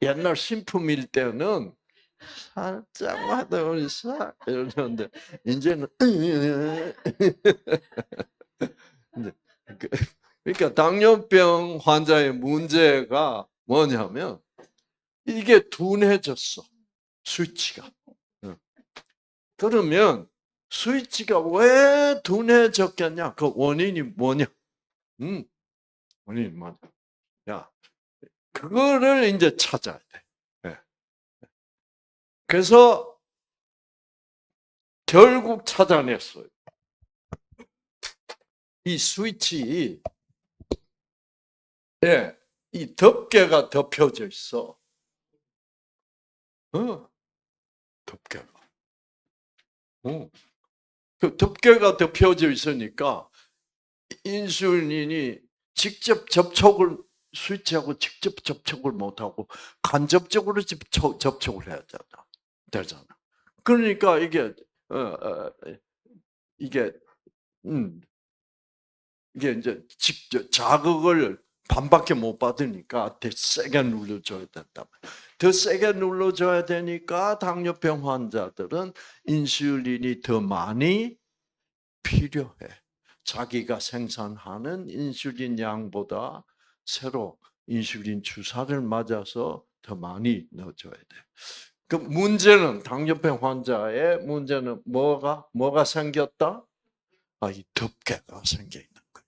옛날 신품일 때는 살짝만 하다 싹 이러는데 이제는 그러니까 당뇨병 환자의 문제가 뭐냐면 이게 둔해졌어. 스위치가. 그러면 스위치가 왜 둔해졌겠냐? 그 원인이 뭐냐? 원인이 뭐냐? 야, 그거를 이제 찾아야 돼. 네. 그래서 결국 찾아냈어요. 이 스위치, 이 덮개가 덮여져 있어. 덮개가. 그 덮개가 덮여져 있으니까 인슐린이 스위치하고 직접 접촉을 못하고 간접적으로 접촉을 해야 되잖아. 그러니까 이게 이제 직접 자극을 반밖에 못 받으니까 더 세게 눌러줘야 된다. 더 세게 눌러줘야 되니까 당뇨병 환자들은 인슐린이 더 많이 필요해. 자기가 생산하는 인슐린 양보다 새로 인슐린 주사를 맞아서 더 많이 넣어줘야 돼. 그 문제는 당뇨병 환자의 문제는 뭐가 생겼다? 이 덮개가 생겨 있는 거예요.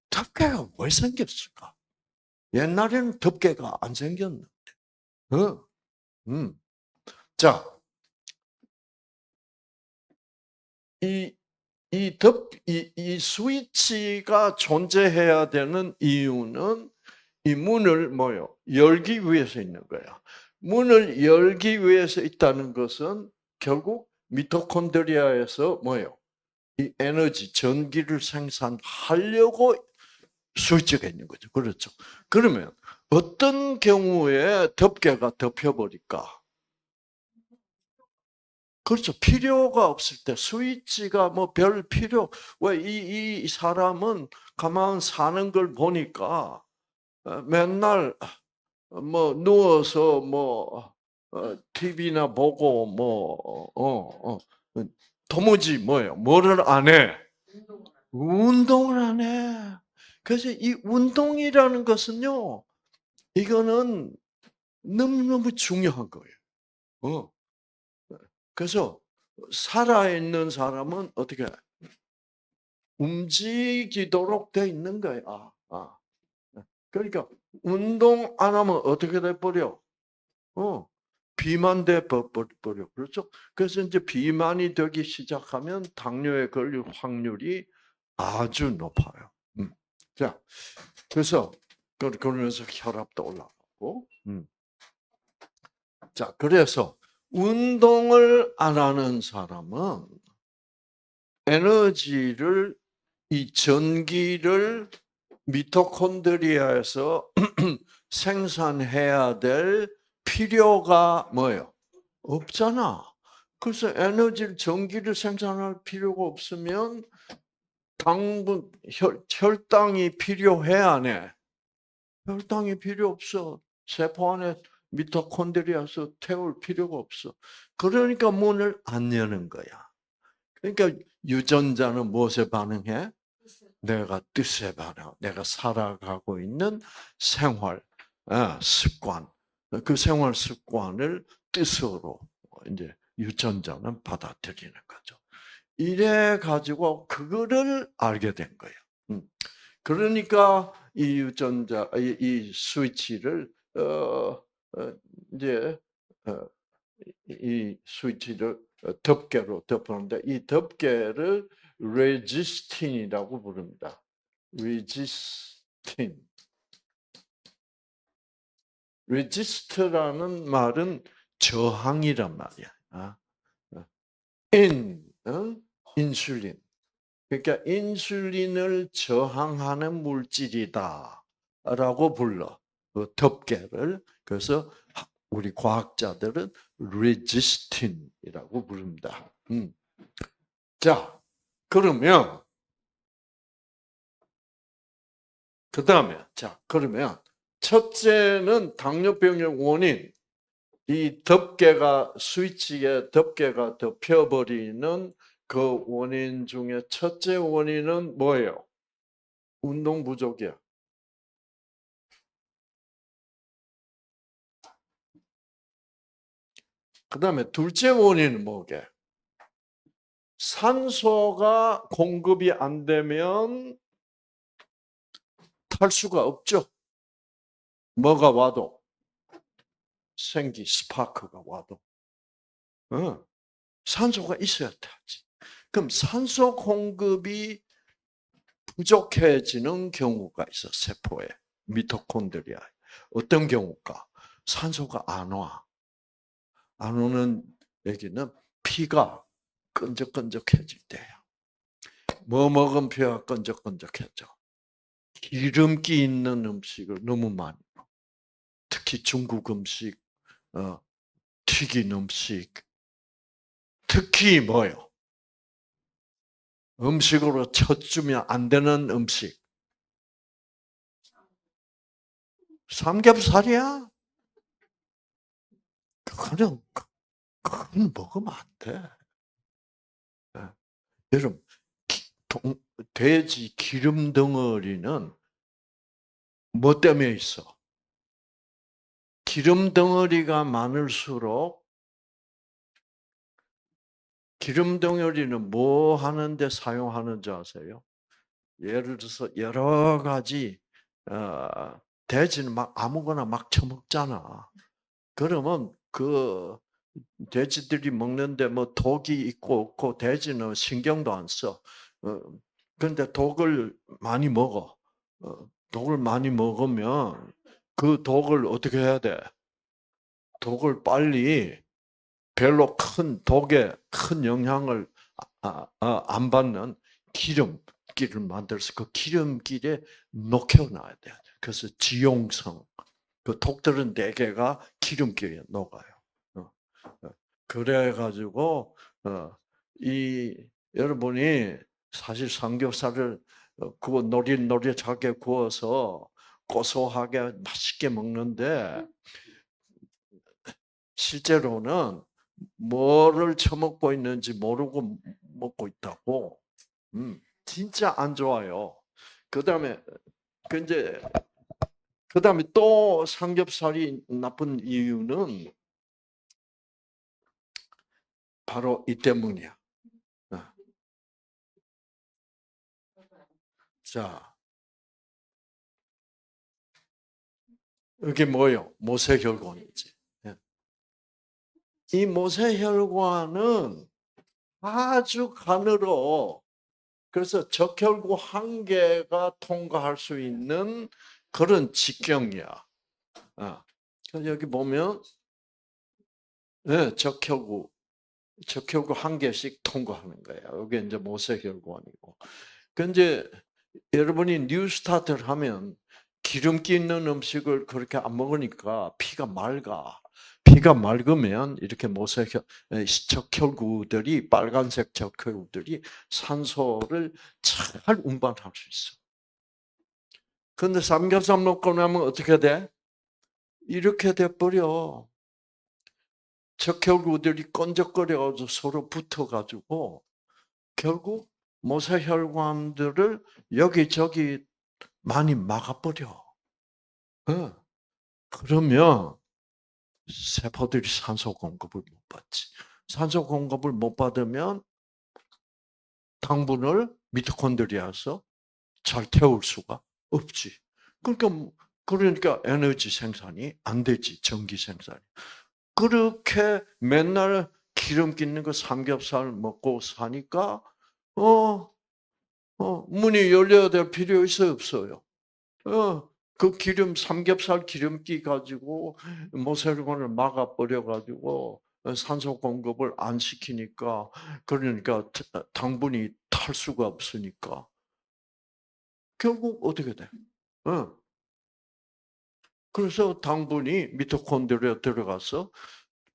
덮개가 왜 생겼을까? 옛날에는 덮개가 안 생겼는데. 어? 자, 이 스위치가 존재해야 되는 이유는 이 문을 뭐요? 열기 위해서 있는 거야. 문을 열기 위해서 있다는 것은 결국 미토콘드리아에서 뭐요? 이 에너지, 전기를 생산하려고 스위치가 있는 거죠. 그렇죠. 그러면 어떤 경우에 덮개가 덮여버릴까? 그렇죠. 필요가 없을 때 스위치가 뭐 별 필요. 왜 이 사람은 가만 사는 걸 보니까 맨날 뭐 누워서 뭐 TV나 보고 도무지 뭐예요? 뭐를 안 해? 운동을 안 해. 그래서 이 운동이라는 것은요, 이거는 너무너무 중요한 거예요. 어. 그래서 살아있는 사람은 어떻게 움직이도록 돼 있는 거야. 그러니까 운동 안 하면 어떻게 돼 버려? 비만돼 버려. 그렇죠? 그래서 이제 비만이 되기 시작하면 당뇨에 걸릴 확률이 아주 높아요. 자, 그래서 그러면서 혈압도 올라가고. 자, 그래서 운동을 안 하는 사람은 에너지를 이 전기를 미토콘드리아에서 생산해야 될 필요가 뭐예요? 없잖아. 그래서 에너지를 전기를 생산할 필요가 없으면 당분 혈당이 필요해 안 해? 혈당이 필요 없어. 세포 안에 미토콘드리아에서 태울 필요가 없어. 그러니까 문을 안 여는 거야. 그러니까 유전자는 무엇에 반응해? 내가 뜻에 반응. 내가 살아가고 있는 생활 습관. 그 생활 습관을 뜻으로 이제 유전자는 받아들이는 거죠. 이래 가지고 그거를 알게 된 거예요. 그러니까 이 유전자, 이 스위치를 이제 이 스위치를 덮개로 덮었는데 이 덮개를 레지스틴이라고 부릅니다. 레지스틴. 레지스트라는 말은 저항이란 말이야. 인슐린. 그러니까 인슐린을 저항하는 물질이다라고 불러. 그 덮개를. 그래서 우리 과학자들은 레지스틴이라고 부릅니다. 자, 그러면 그러면 첫째는 당뇨병의 원인, 이 덮개가 스위치에 덮개가 덮여버리는 그 원인 중에 첫째 원인은 뭐예요? 운동 부족이야. 그 다음에 둘째 원인은 뭐게? 산소가 공급이 안 되면 탈 수가 없죠. 뭐가 와도 스파크가 와도 산소가 있어야 타지. 그럼 산소 공급이 부족해지는 경우가 있어 세포에 미토콘드리아에. 어떤 경우가? 산소가 안 와. 안 오는 얘기는 피가 끈적끈적해질 때야. 뭐 먹으면 피가 끈적끈적해져. 기름기 있는 음식을 너무 많이 먹어. 특히 중국 음식, 튀긴 음식, 특히 뭐요? 음식으로 쳐주면 안 되는 음식. 삼겹살이야? 그거는 먹으면 안 돼. 예. 여러분, 돼지 기름 덩어리는 뭐 때문에 있어? 기름 덩어리가 많을수록 기름 덩어리는 뭐 하는데 사용하는지 아세요? 예를 들어서 여러 가지 돼지는 막 아무거나 막 처먹잖아. 그러면 그 돼지들이 먹는데 뭐 독이 있고 없고 돼지는 신경도 안 써. 그런데 독을 많이 먹어. 독을 많이 먹으면 그 독을 어떻게 해야 돼? 독을 빨리 별로 큰 독에 큰 영향을 안 받는 기름기를 만들어서 그 기름기에 녹여놔야 돼. 그래서 지용성. 그 독들은 대개가 기름기에 녹아요. 어, 어. 그래가지고 이 여러분이 사실 삼겹살을 구워 노릇노릇하게 구워서 고소하게 맛있게 먹는데 실제로는 뭐를 처먹고 있는지 모르고 먹고 있다고. 진짜 안 좋아요. 그다음에 그 이제 그다음에 또 삼겹살이 나쁜 이유는 바로 이 때문이야. 어. 자, 이게 뭐예요? 모세혈관이지. 예. 이 모세혈관은 아주 가늘어. 그래서 적혈구 한 개가 통과할 수 있는 그런 직경이야. 여기 보면 네, 적혈구 한 개씩 통과하는 거예요. 이게 이제 모세혈관이고. 근데 여러분이 뉴스타트를 하면 기름기 있는 음식을 그렇게 안 먹으니까 피가 맑아. 피가 맑으면 이렇게 적혈구들이 빨간색 적혈구들이 산소를 잘 운반할 수 있어. 근데 삼겹살 먹고 나면 어떻게 돼? 이렇게 돼 버려. 적혈구들이 끈적거려가지고 서로 붙어가지고 결국 모세혈관들을 여기저기 많이 막아버려. 그러면 세포들이 산소 공급을 못 받지. 산소 공급을 못 받으면 당분을 미토콘드리아에서 잘 태울 수가 없지. 그러니까 에너지 생산이 안 되지. 전기 생산이. 그렇게 맨날 기름 끼는 거 삼겹살 먹고 사니까 어, 문이 열려야 될 필요 있어요, 없어요? 그 기름 삼겹살 기름기 가지고 모세혈관을 막아 버려 가지고 산소 공급을 안 시키니까 그러니까 당분이 탈 수가 없으니까 결국 어떻게 돼? 그래서 당분이 미토콘드리아에 들어가서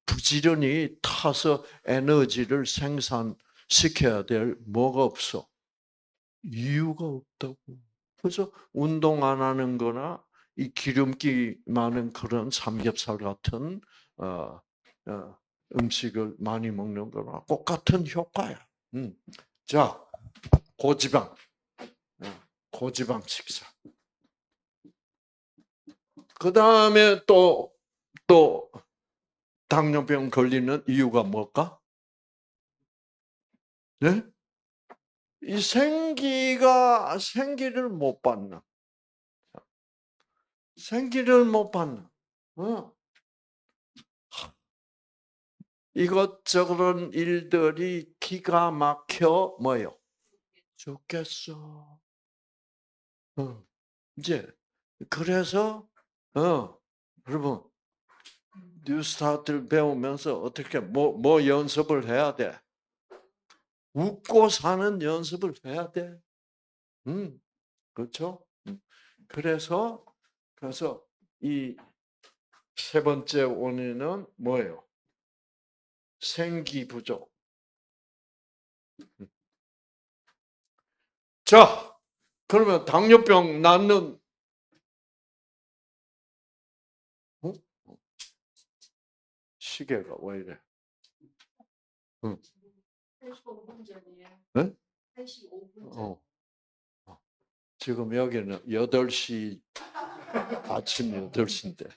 부지런히 타서 에너지를 생산시켜야 될 뭐가 없어? 이유가 없다고. 그래서 운동 안 하는 거나 이 기름기 많은 그런 삼겹살 같은 어, 음식을 많이 먹는 거나 똑같은 효과야. 자, 고지방, 고지방 식사. 그 다음에 또 당뇨병 걸리는 이유가 뭘까? 네? 이 생기를 못 받는, 생기를 못 받는. 어. 이것저것 일들이 기가 막혀 뭐요? 죽겠어. 이제 그래서 여러분 뉴스타트를 배우면서 어떻게 뭐 연습을 해야 돼? 웃고 사는 연습을 해야 돼. 그렇죠? 그래서 이 세 번째 원인은 뭐예요? 생기 부족. 자, 그러면 당뇨병 낫는 어? 시계가 왜 이래? 응. 85분 전이에요. 네? 85분 전. 지금 여기는 8시, 아침 8시인데.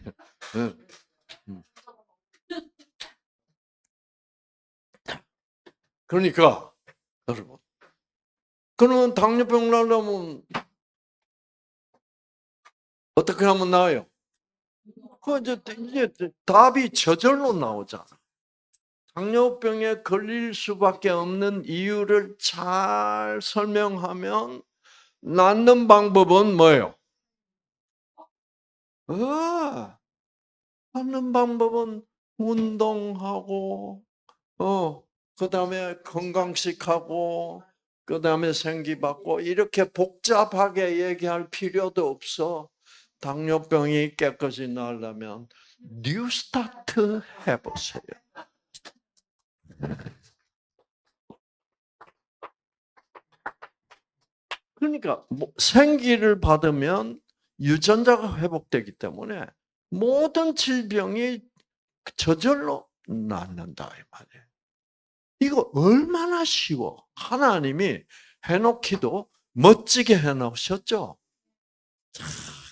그러니까 여러분, 그러면 당뇨병 나려면 어떻게 하면 나아요? 그 이제 답이 저절로 나오잖아. 당뇨병에 걸릴 수밖에 없는 이유를 잘 설명하면 낫는 방법은 뭐예요? 낫는 방법은 운동하고, 그다음에 건강식하고, 그다음에 생기받고 이렇게 복잡하게 얘기할 필요도 없어. 당뇨병이 깨끗이 나으려면 뉴스타트 해보세요. 그러니까 생기를 받으면 유전자가 회복되기 때문에 모든 질병이 저절로 낫는다 이 말이에요. 이거 얼마나 쉬워. 하나님이 해놓기도 멋지게 해놓으셨죠.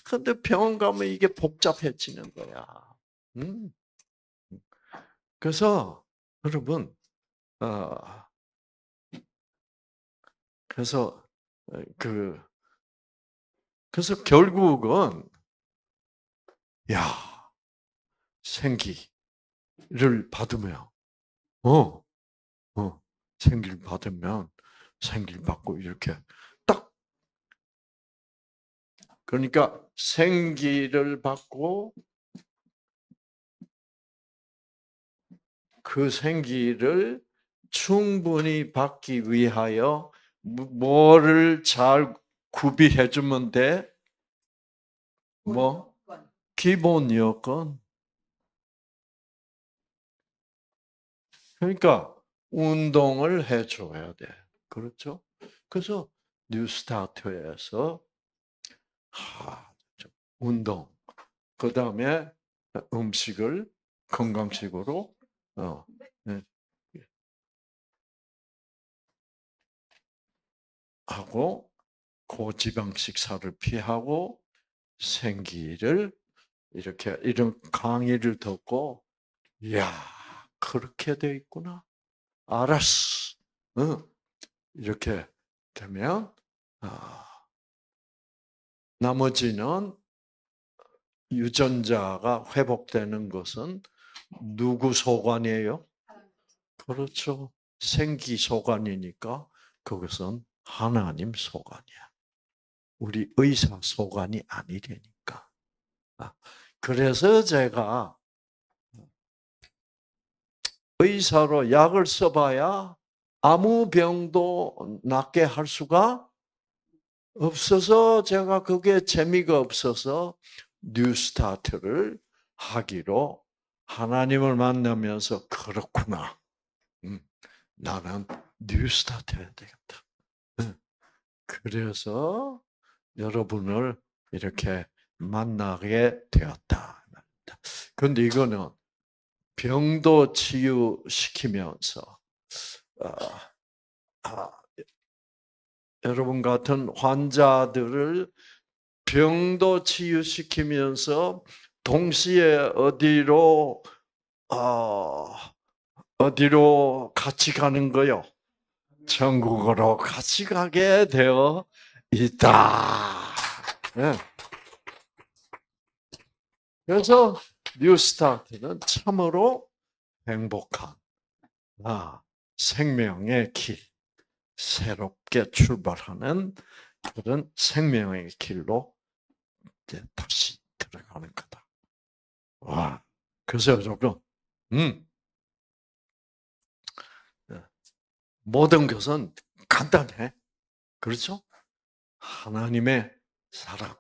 근데 병원 가면 이게 복잡해지는 거야. 음. 그래서 여러분, 어, 그래서 어, 그 그래서 결국은 야 생기를 받으면 어, 생기를 받으면 생기를 받고 이렇게 딱 그러니까 생기를 받고 그 생기를 충분히 받기 위하여 뭐를 잘 구비해 주면 돼? 뭐? 기본 여건. 그러니까 운동을 해 줘야 돼. 그렇죠? 그래서 뉴스타트에서 운동, 그다음에 음식을 건강식으로 네, 하고 고지방 식사를 피하고 생기를 이렇게 이런 강의를 듣고 이야 그렇게 돼 있구나. 알았어. 이렇게 되면 아, 나머지는 유전자가 회복되는 것은 누구 소관이에요? 그렇죠. 생기 소관이니까 그것은 하나님 소관이야. 우리 의사 소관이 아니라니까. 그래서 제가 의사로 약을 써봐야 아무 병도 낫게 할 수가 없어서 제가 그게 재미가 없어서 뉴스타트를 하기로 하나님을 만나면서 그렇구나. 나는 뉴스타트 해야 되겠다. 그래서 여러분을 이렇게 만나게 되었다. 그런데 이거는 병도 치유시키면서 어, 아, 여러분 같은 환자들을 병도 치유시키면서 동시에 어, 어디로 같이 가는 거요? 천국으로 같이 가게 되어 있다. 네. 그래서 뉴스타트는 참으로 행복한 생명의 길, 새롭게 출발하는 그런 생명의 길로 이제 다시 들어가는 거다. 와, 그래서 여러분, 음, 네. 모든 것은 간단해. 그렇죠? 하나님의 사랑.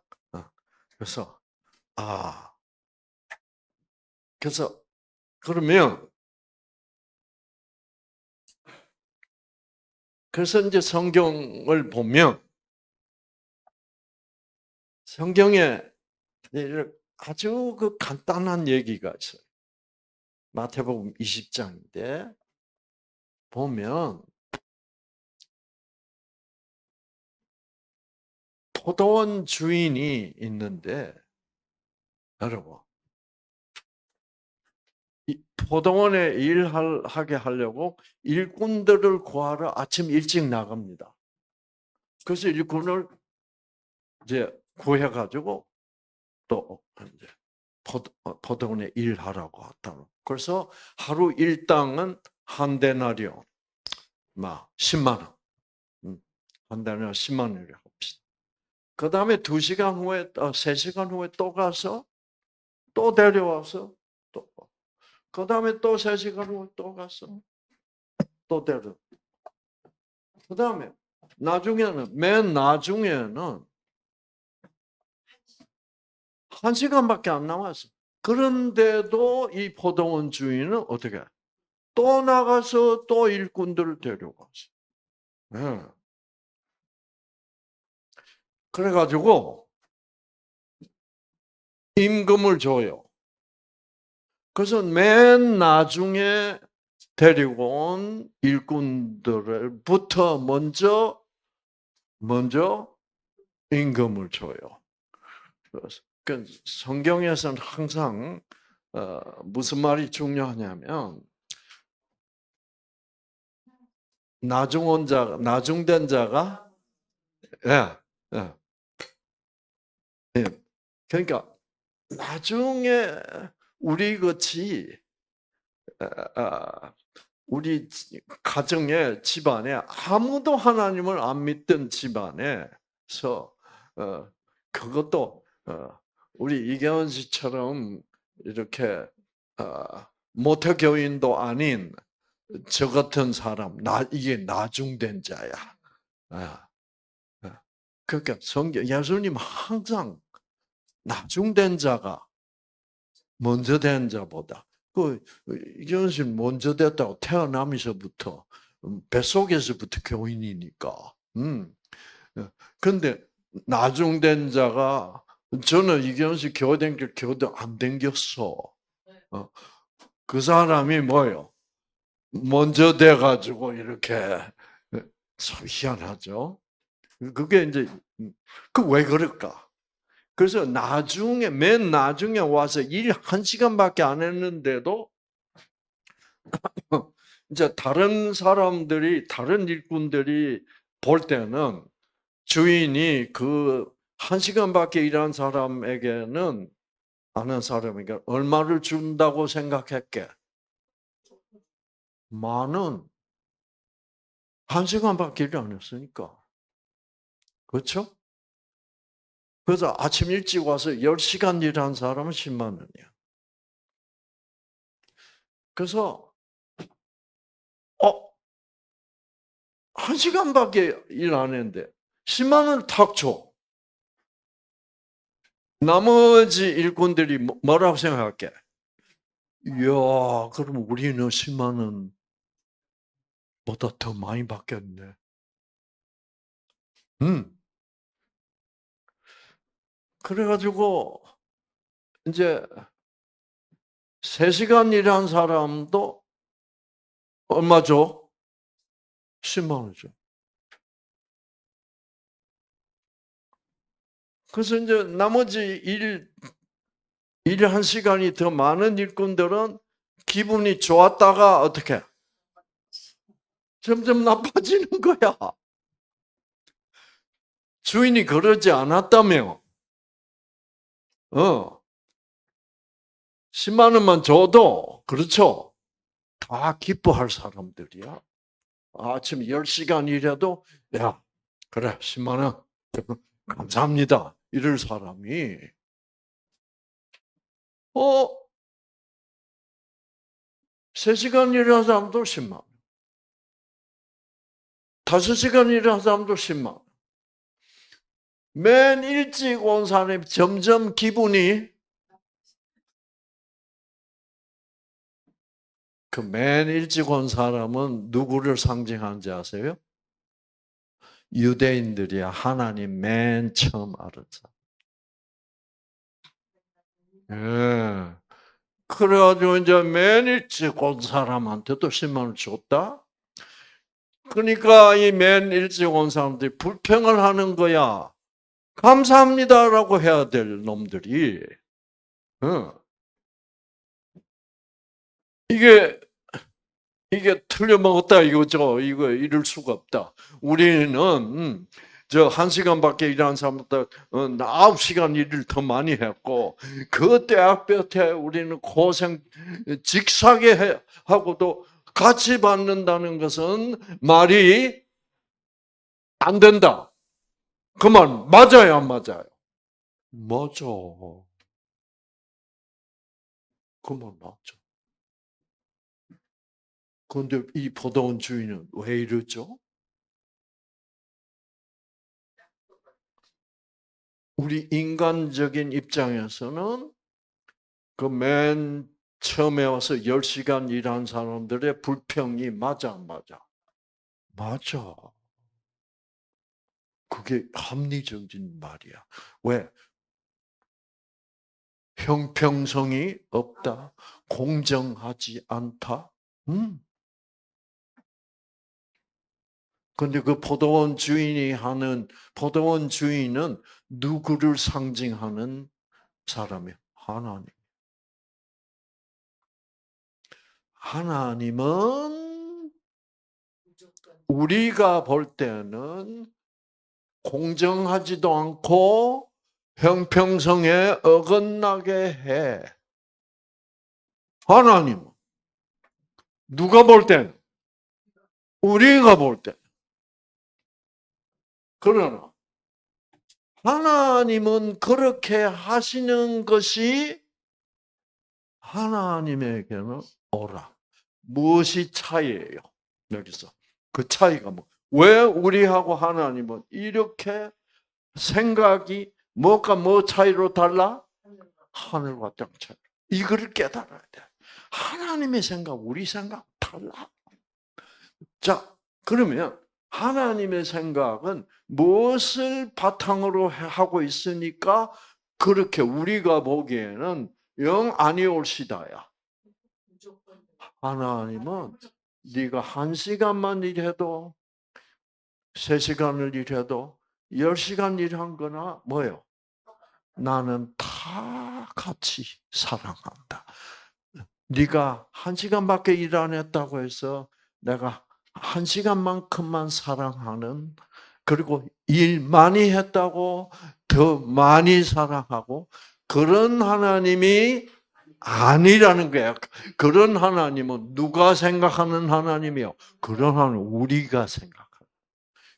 그래서 아, 그래서 그러면 그래서 이제 성경을 보면 성경에 아주 그 간단한 얘기가 있어요. 마태복음 20장인데 보면 포도원 주인이 있는데 여러분 포도원에 일하게 하려고 일꾼들을 구하러 아침 일찍 나갑니다. 그래서 일꾼을 이제 구해가지고 또 이제 포도원에 일하라고 하다. 그래서 하루 일당은 한 데나리온, 막 10만 원. 한 달에 10만 원이라 합시다. 그 다음에 2시간 후에, 3시간 후에 또 가서 또 데려와서 또, 그 다음에 또 3시간 후에 또 가서 또 데려. 그 다음에 맨 나중에는 1시간밖에 안 남았어. 그런데도 이 포도원 주인은 어떻게 해? 또 나가서 또 일꾼들을 데려갔어. 네. 그래가지고 임금을 줘요. 그래서 맨 나중에 데리고 온 일꾼들부터 먼저 임금을 줘요. 그 성경에서는 항상 무슨 말이 중요하냐면 나중된 자가 예, 예, 예. 그러니까 나중에 우리 같이 우리 가정에 집안에 아무도 하나님을 안 믿던 집안에서 그것도 우리 이경원 씨처럼 이렇게 모태교인도 아닌 저 같은 사람, 이게 나중된 자야. 그러니까 예수님 항상 나중된 자가 먼저 된 자보다 이경원 씨는 먼저 됐다고 태어나면서부터 뱃속에서부터 교인이니까. 그런데 나중된 자가 저는 이경원 씨 교도 안 댕겼어. 그 사람이 뭐예요? 먼저 돼가지고 이렇게 참 희한하죠. 그게 이제 그 왜 그럴까? 그래서 맨 나중에 와서 일 1시간밖에 안 했는데도 이제 다른 일꾼들이 볼 때는 주인이 그 1시간밖에 일한 사람에게는 아는 사람에게 얼마를 준다고 생각했게? 만원. 1시간밖에 일 안 했으니까. 그렇죠? 그래서 아침 일찍 와서 10시간 일한 사람은 10만 원이야. 그래서 1시간밖에 일 안 했는데 10만 원을 탁 줘. 나머지 일꾼들이 뭐라고 생각할게? 이야, 그럼 우리는 10만 원보다 더 많이 받겠네. 그래가지고 이제 3시간 일한 사람도 얼마 줘? 10만 원 줘. 그래서 이제 나머지 일 1시간이 더 많은 일꾼들은 기분이 좋았다가 어떻게? 점점 나빠지는 거야. 주인이 그러지 않았다며. 10만 원만 줘도, 그렇죠? 다 기뻐할 사람들이야. 아침 10시간 일해도, 야, 그래, 10만 원. 감사합니다. 이럴 사람이, 어, 3시간 일한 사람도 10만 원. 5시간 일한 사람도 10만 원. 맨 일찍 온 사람이 점점 기분이 그 맨 일찍 온 사람은 누구를 상징하는지 아세요? 유대인들이야. 하나님 맨 처음 알았어. 예. 그래가지고 이제 맨 일찍 온 사람한테도 10만 원 줬다? 그러니까 이 맨 일찍 온 사람들이 불평을 하는 거야. 감사합니다라고 해야 될 놈들이. 이게 틀려먹었다 이거죠. 이거 이럴 수가 없다. 우리는 저 1시간밖에 일하는 사람보다 9시간 일을 더 많이 했고 그 대학교 때 우리는 고생 직사게 하고도 같이 받는다는 것은 말이 안 된다. 그 말 맞아요, 안 맞아요? 맞아. 그 말 맞아. 그런데 이 포도원 주인은 왜 이러죠? 우리 인간적인 입장에서는 그 맨 처음에 와서 10시간 일한 사람들의 불평이 맞아, 안 맞아? 맞아. 그게 합리적인 말이야. 왜? 형평성이 없다. 공정하지 않다. 근데 그 포도원 주인은 누구를 상징하는 사람이야? 하나님. 하나님은 우리가 볼 때는 공정하지도 않고 형평성에 어긋나게 해. 하나님은 누가 볼 땐? 우리가 볼 때. 그러나 하나님은 그렇게 하시는 것이 하나님에게는 옳아. 무엇이 차이예요? 여기서. 그 차이가 뭐? 왜 우리하고 하나님은 이렇게 생각이 뭐가 뭐 차이로 달라? 하늘과 땅 차이. 이거를 깨달아야 돼. 하나님의 생각, 우리 생각 달라. 자, 그러면 하나님의 생각은 무엇을 바탕으로 하고 있으니까 그렇게 우리가 보기에는 영 아니올시다야. 하나님은 네가 1시간만 일해도 3시간을 일해도 10시간 일한 거나 뭐요? 나는 다 같이 사랑한다. 네가 1시간밖에 일 안 했다고 해서 내가 1시간만큼만 사랑하는, 그리고 일 많이 했다고 더 많이 사랑하고, 그런 하나님이 아니라는 거야. 그런 하나님은 누가 생각하는 하나님이요? 그런 하나님 우리가 생각하는.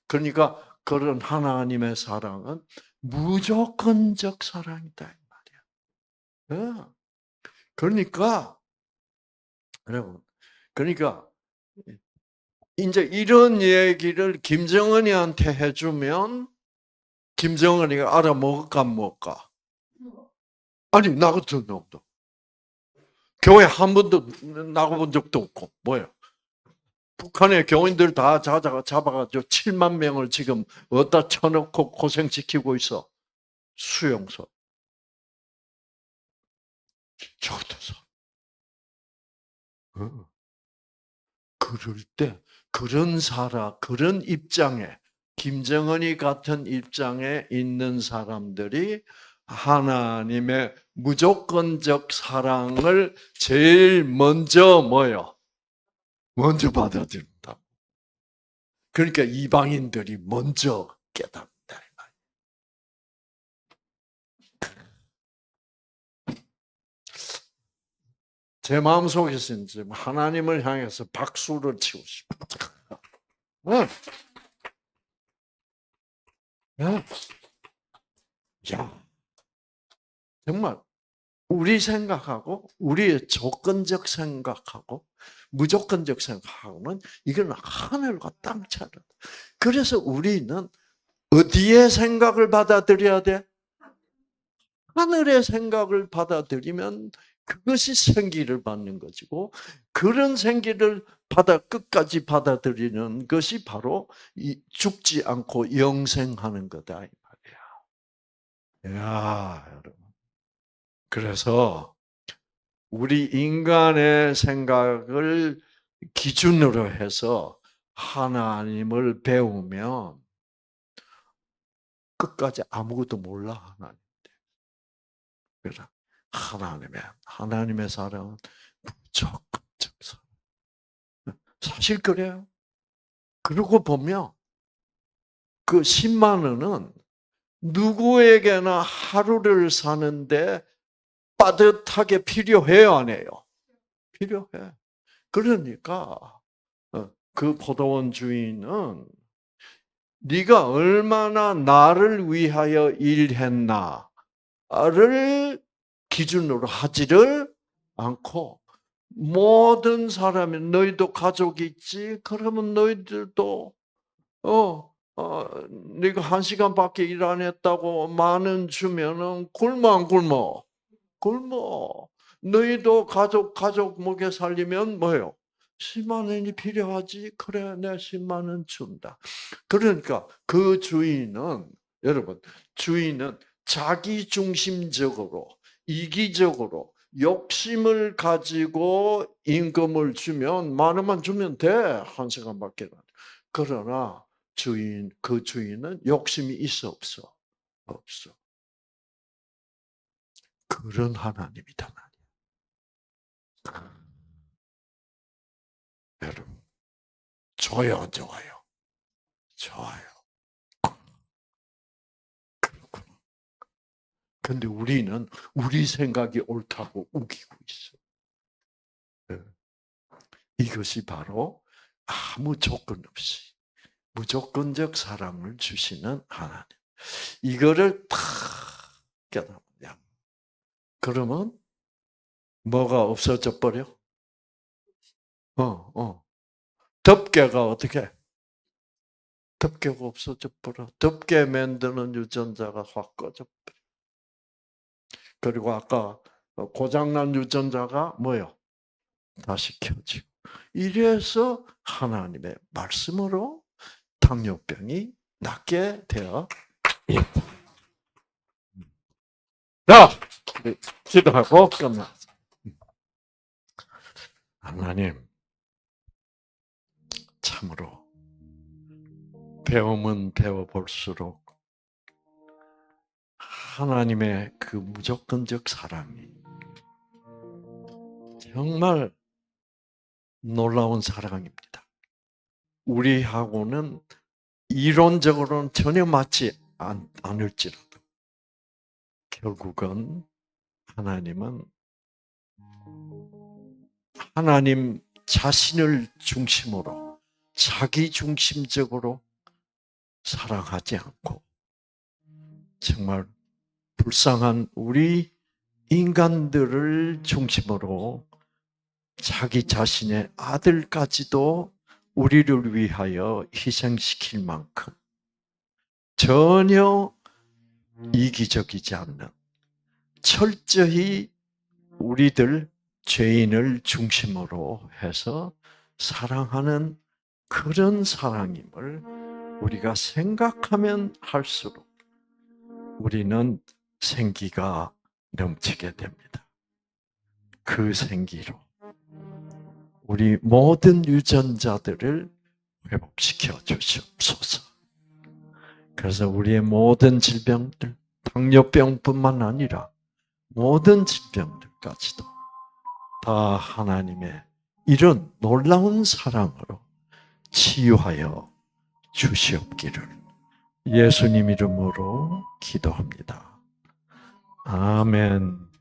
그러니까 그런 하나님의 사랑은 무조건적 사랑이다 이 말이야. 예. 그러니까 여러분, 그러니까 이제 이런 얘기를 김정은이한테 해주면 김정은이가 알아먹을까 안 먹을까? 아니 나 같은 놈도 교회 한 번도 나가본 적도 없고 뭐예요? 북한의 교인들 다 잡아가지고 7만 명을 지금 어디다 쳐놓고 고생시키고 있어. 수용소. 저 같아서. 그럴 때 그런 입장에, 김정은이 같은 입장에 있는 사람들이 하나님의 무조건적 사랑을 제일 먼저 뭐요? 먼저 받아들인다. 그러니까 이방인들이 먼저 깨닫는다. 제 마음속에서 이제 하나님을 향해서 박수를 치고 싶어. 응. 응. 야, 정말 우리 생각하고 우리의 조건적 생각하고 무조건적 생각하고는 이건 하늘과 땅 차이다. 그래서 우리는 어디에 생각을 받아들여야 돼? 하늘의 생각을 받아들이면 그것이 생기를 받는 것이고, 그런 생기를 끝까지 받아들이는 것이 바로 이 죽지 않고 영생하는 거다 이 말이야. 야, 여러분. 그래서 우리 인간의 생각을 기준으로 해서 하나님을 배우면 끝까지 아무것도 몰라 하나님. 그래서 하나님의 사랑은 무조건적 사실 그래요. 그러고 보면 그 10만 원은 누구에게나 하루를 사는데 빠듯하게 필요해요, 안 해요? 필요해. 그러니까 그 포도원 주인은 네가 얼마나 나를 위하여 일했나를 기준으로 하지를 않고 모든 사람이 너희도 가족이 있지? 그러면 너희들도 네가 1시간밖에 일 안 했다고 10,000원 주면은 굶어 안 굶어? 굶어. 너희도 가족 먹여 살리면 뭐예요? 10만 원이 필요하지? 그래, 내가 10만 원 준다. 그러니까 그 주인은, 여러분, 주인은 자기 중심적으로, 이기적으로, 욕심을 가지고 임금을 주면 10,000원만 주면 돼. 1시간밖에. 그러나 그 주인은 욕심이 있어, 없어? 없어. 그런 하나님이다. 여러분, 좋아요, 좋아요. 좋아요. 근데 우리는 우리 생각이 옳다고 우기고 있어. 네. 이것이 바로 아무 조건 없이 무조건적 사랑을 주시는 하나님. 이거를 탁 깨달으면, 그러면 뭐가 없어져 버려? 어, 어. 덮개가 어떻게? 덮개가 없어져 버려. 덮개 만드는 유전자가 확 꺼져 버려. 그리고 아까 고장난 유전자가 뭐요? 다시 켜지고. 이래서 하나님의 말씀으로 당뇨병이 낫게 되어 있다. 자, 기도하고 끝나. 하나님, 참으로 배움은 배워볼수록 하나님의 그 무조건적 사랑이 정말 놀라운 사랑입니다. 우리하고는 이론적으로는 전혀 맞지 않을지라도 결국은 하나님은 하나님 자신을 중심으로 자기 중심적으로 사랑하지 않고 정말 불쌍한 우리 인간들을 중심으로 자기 자신의 아들까지도 우리를 위하여 희생시킬 만큼 전혀 이기적이지 않는 철저히 우리들 죄인을 중심으로 해서 사랑하는 그런 사랑임을 우리가 생각하면 할수록 우리는 생기가 넘치게 됩니다. 그 생기로 우리 모든 유전자들을 회복시켜 주시옵소서. 그래서 우리의 모든 질병들, 당뇨병뿐만 아니라 모든 질병들까지도 다 하나님의 이런 놀라운 사랑으로 치유하여 주시옵기를 예수님 이름으로 기도합니다. 아멘.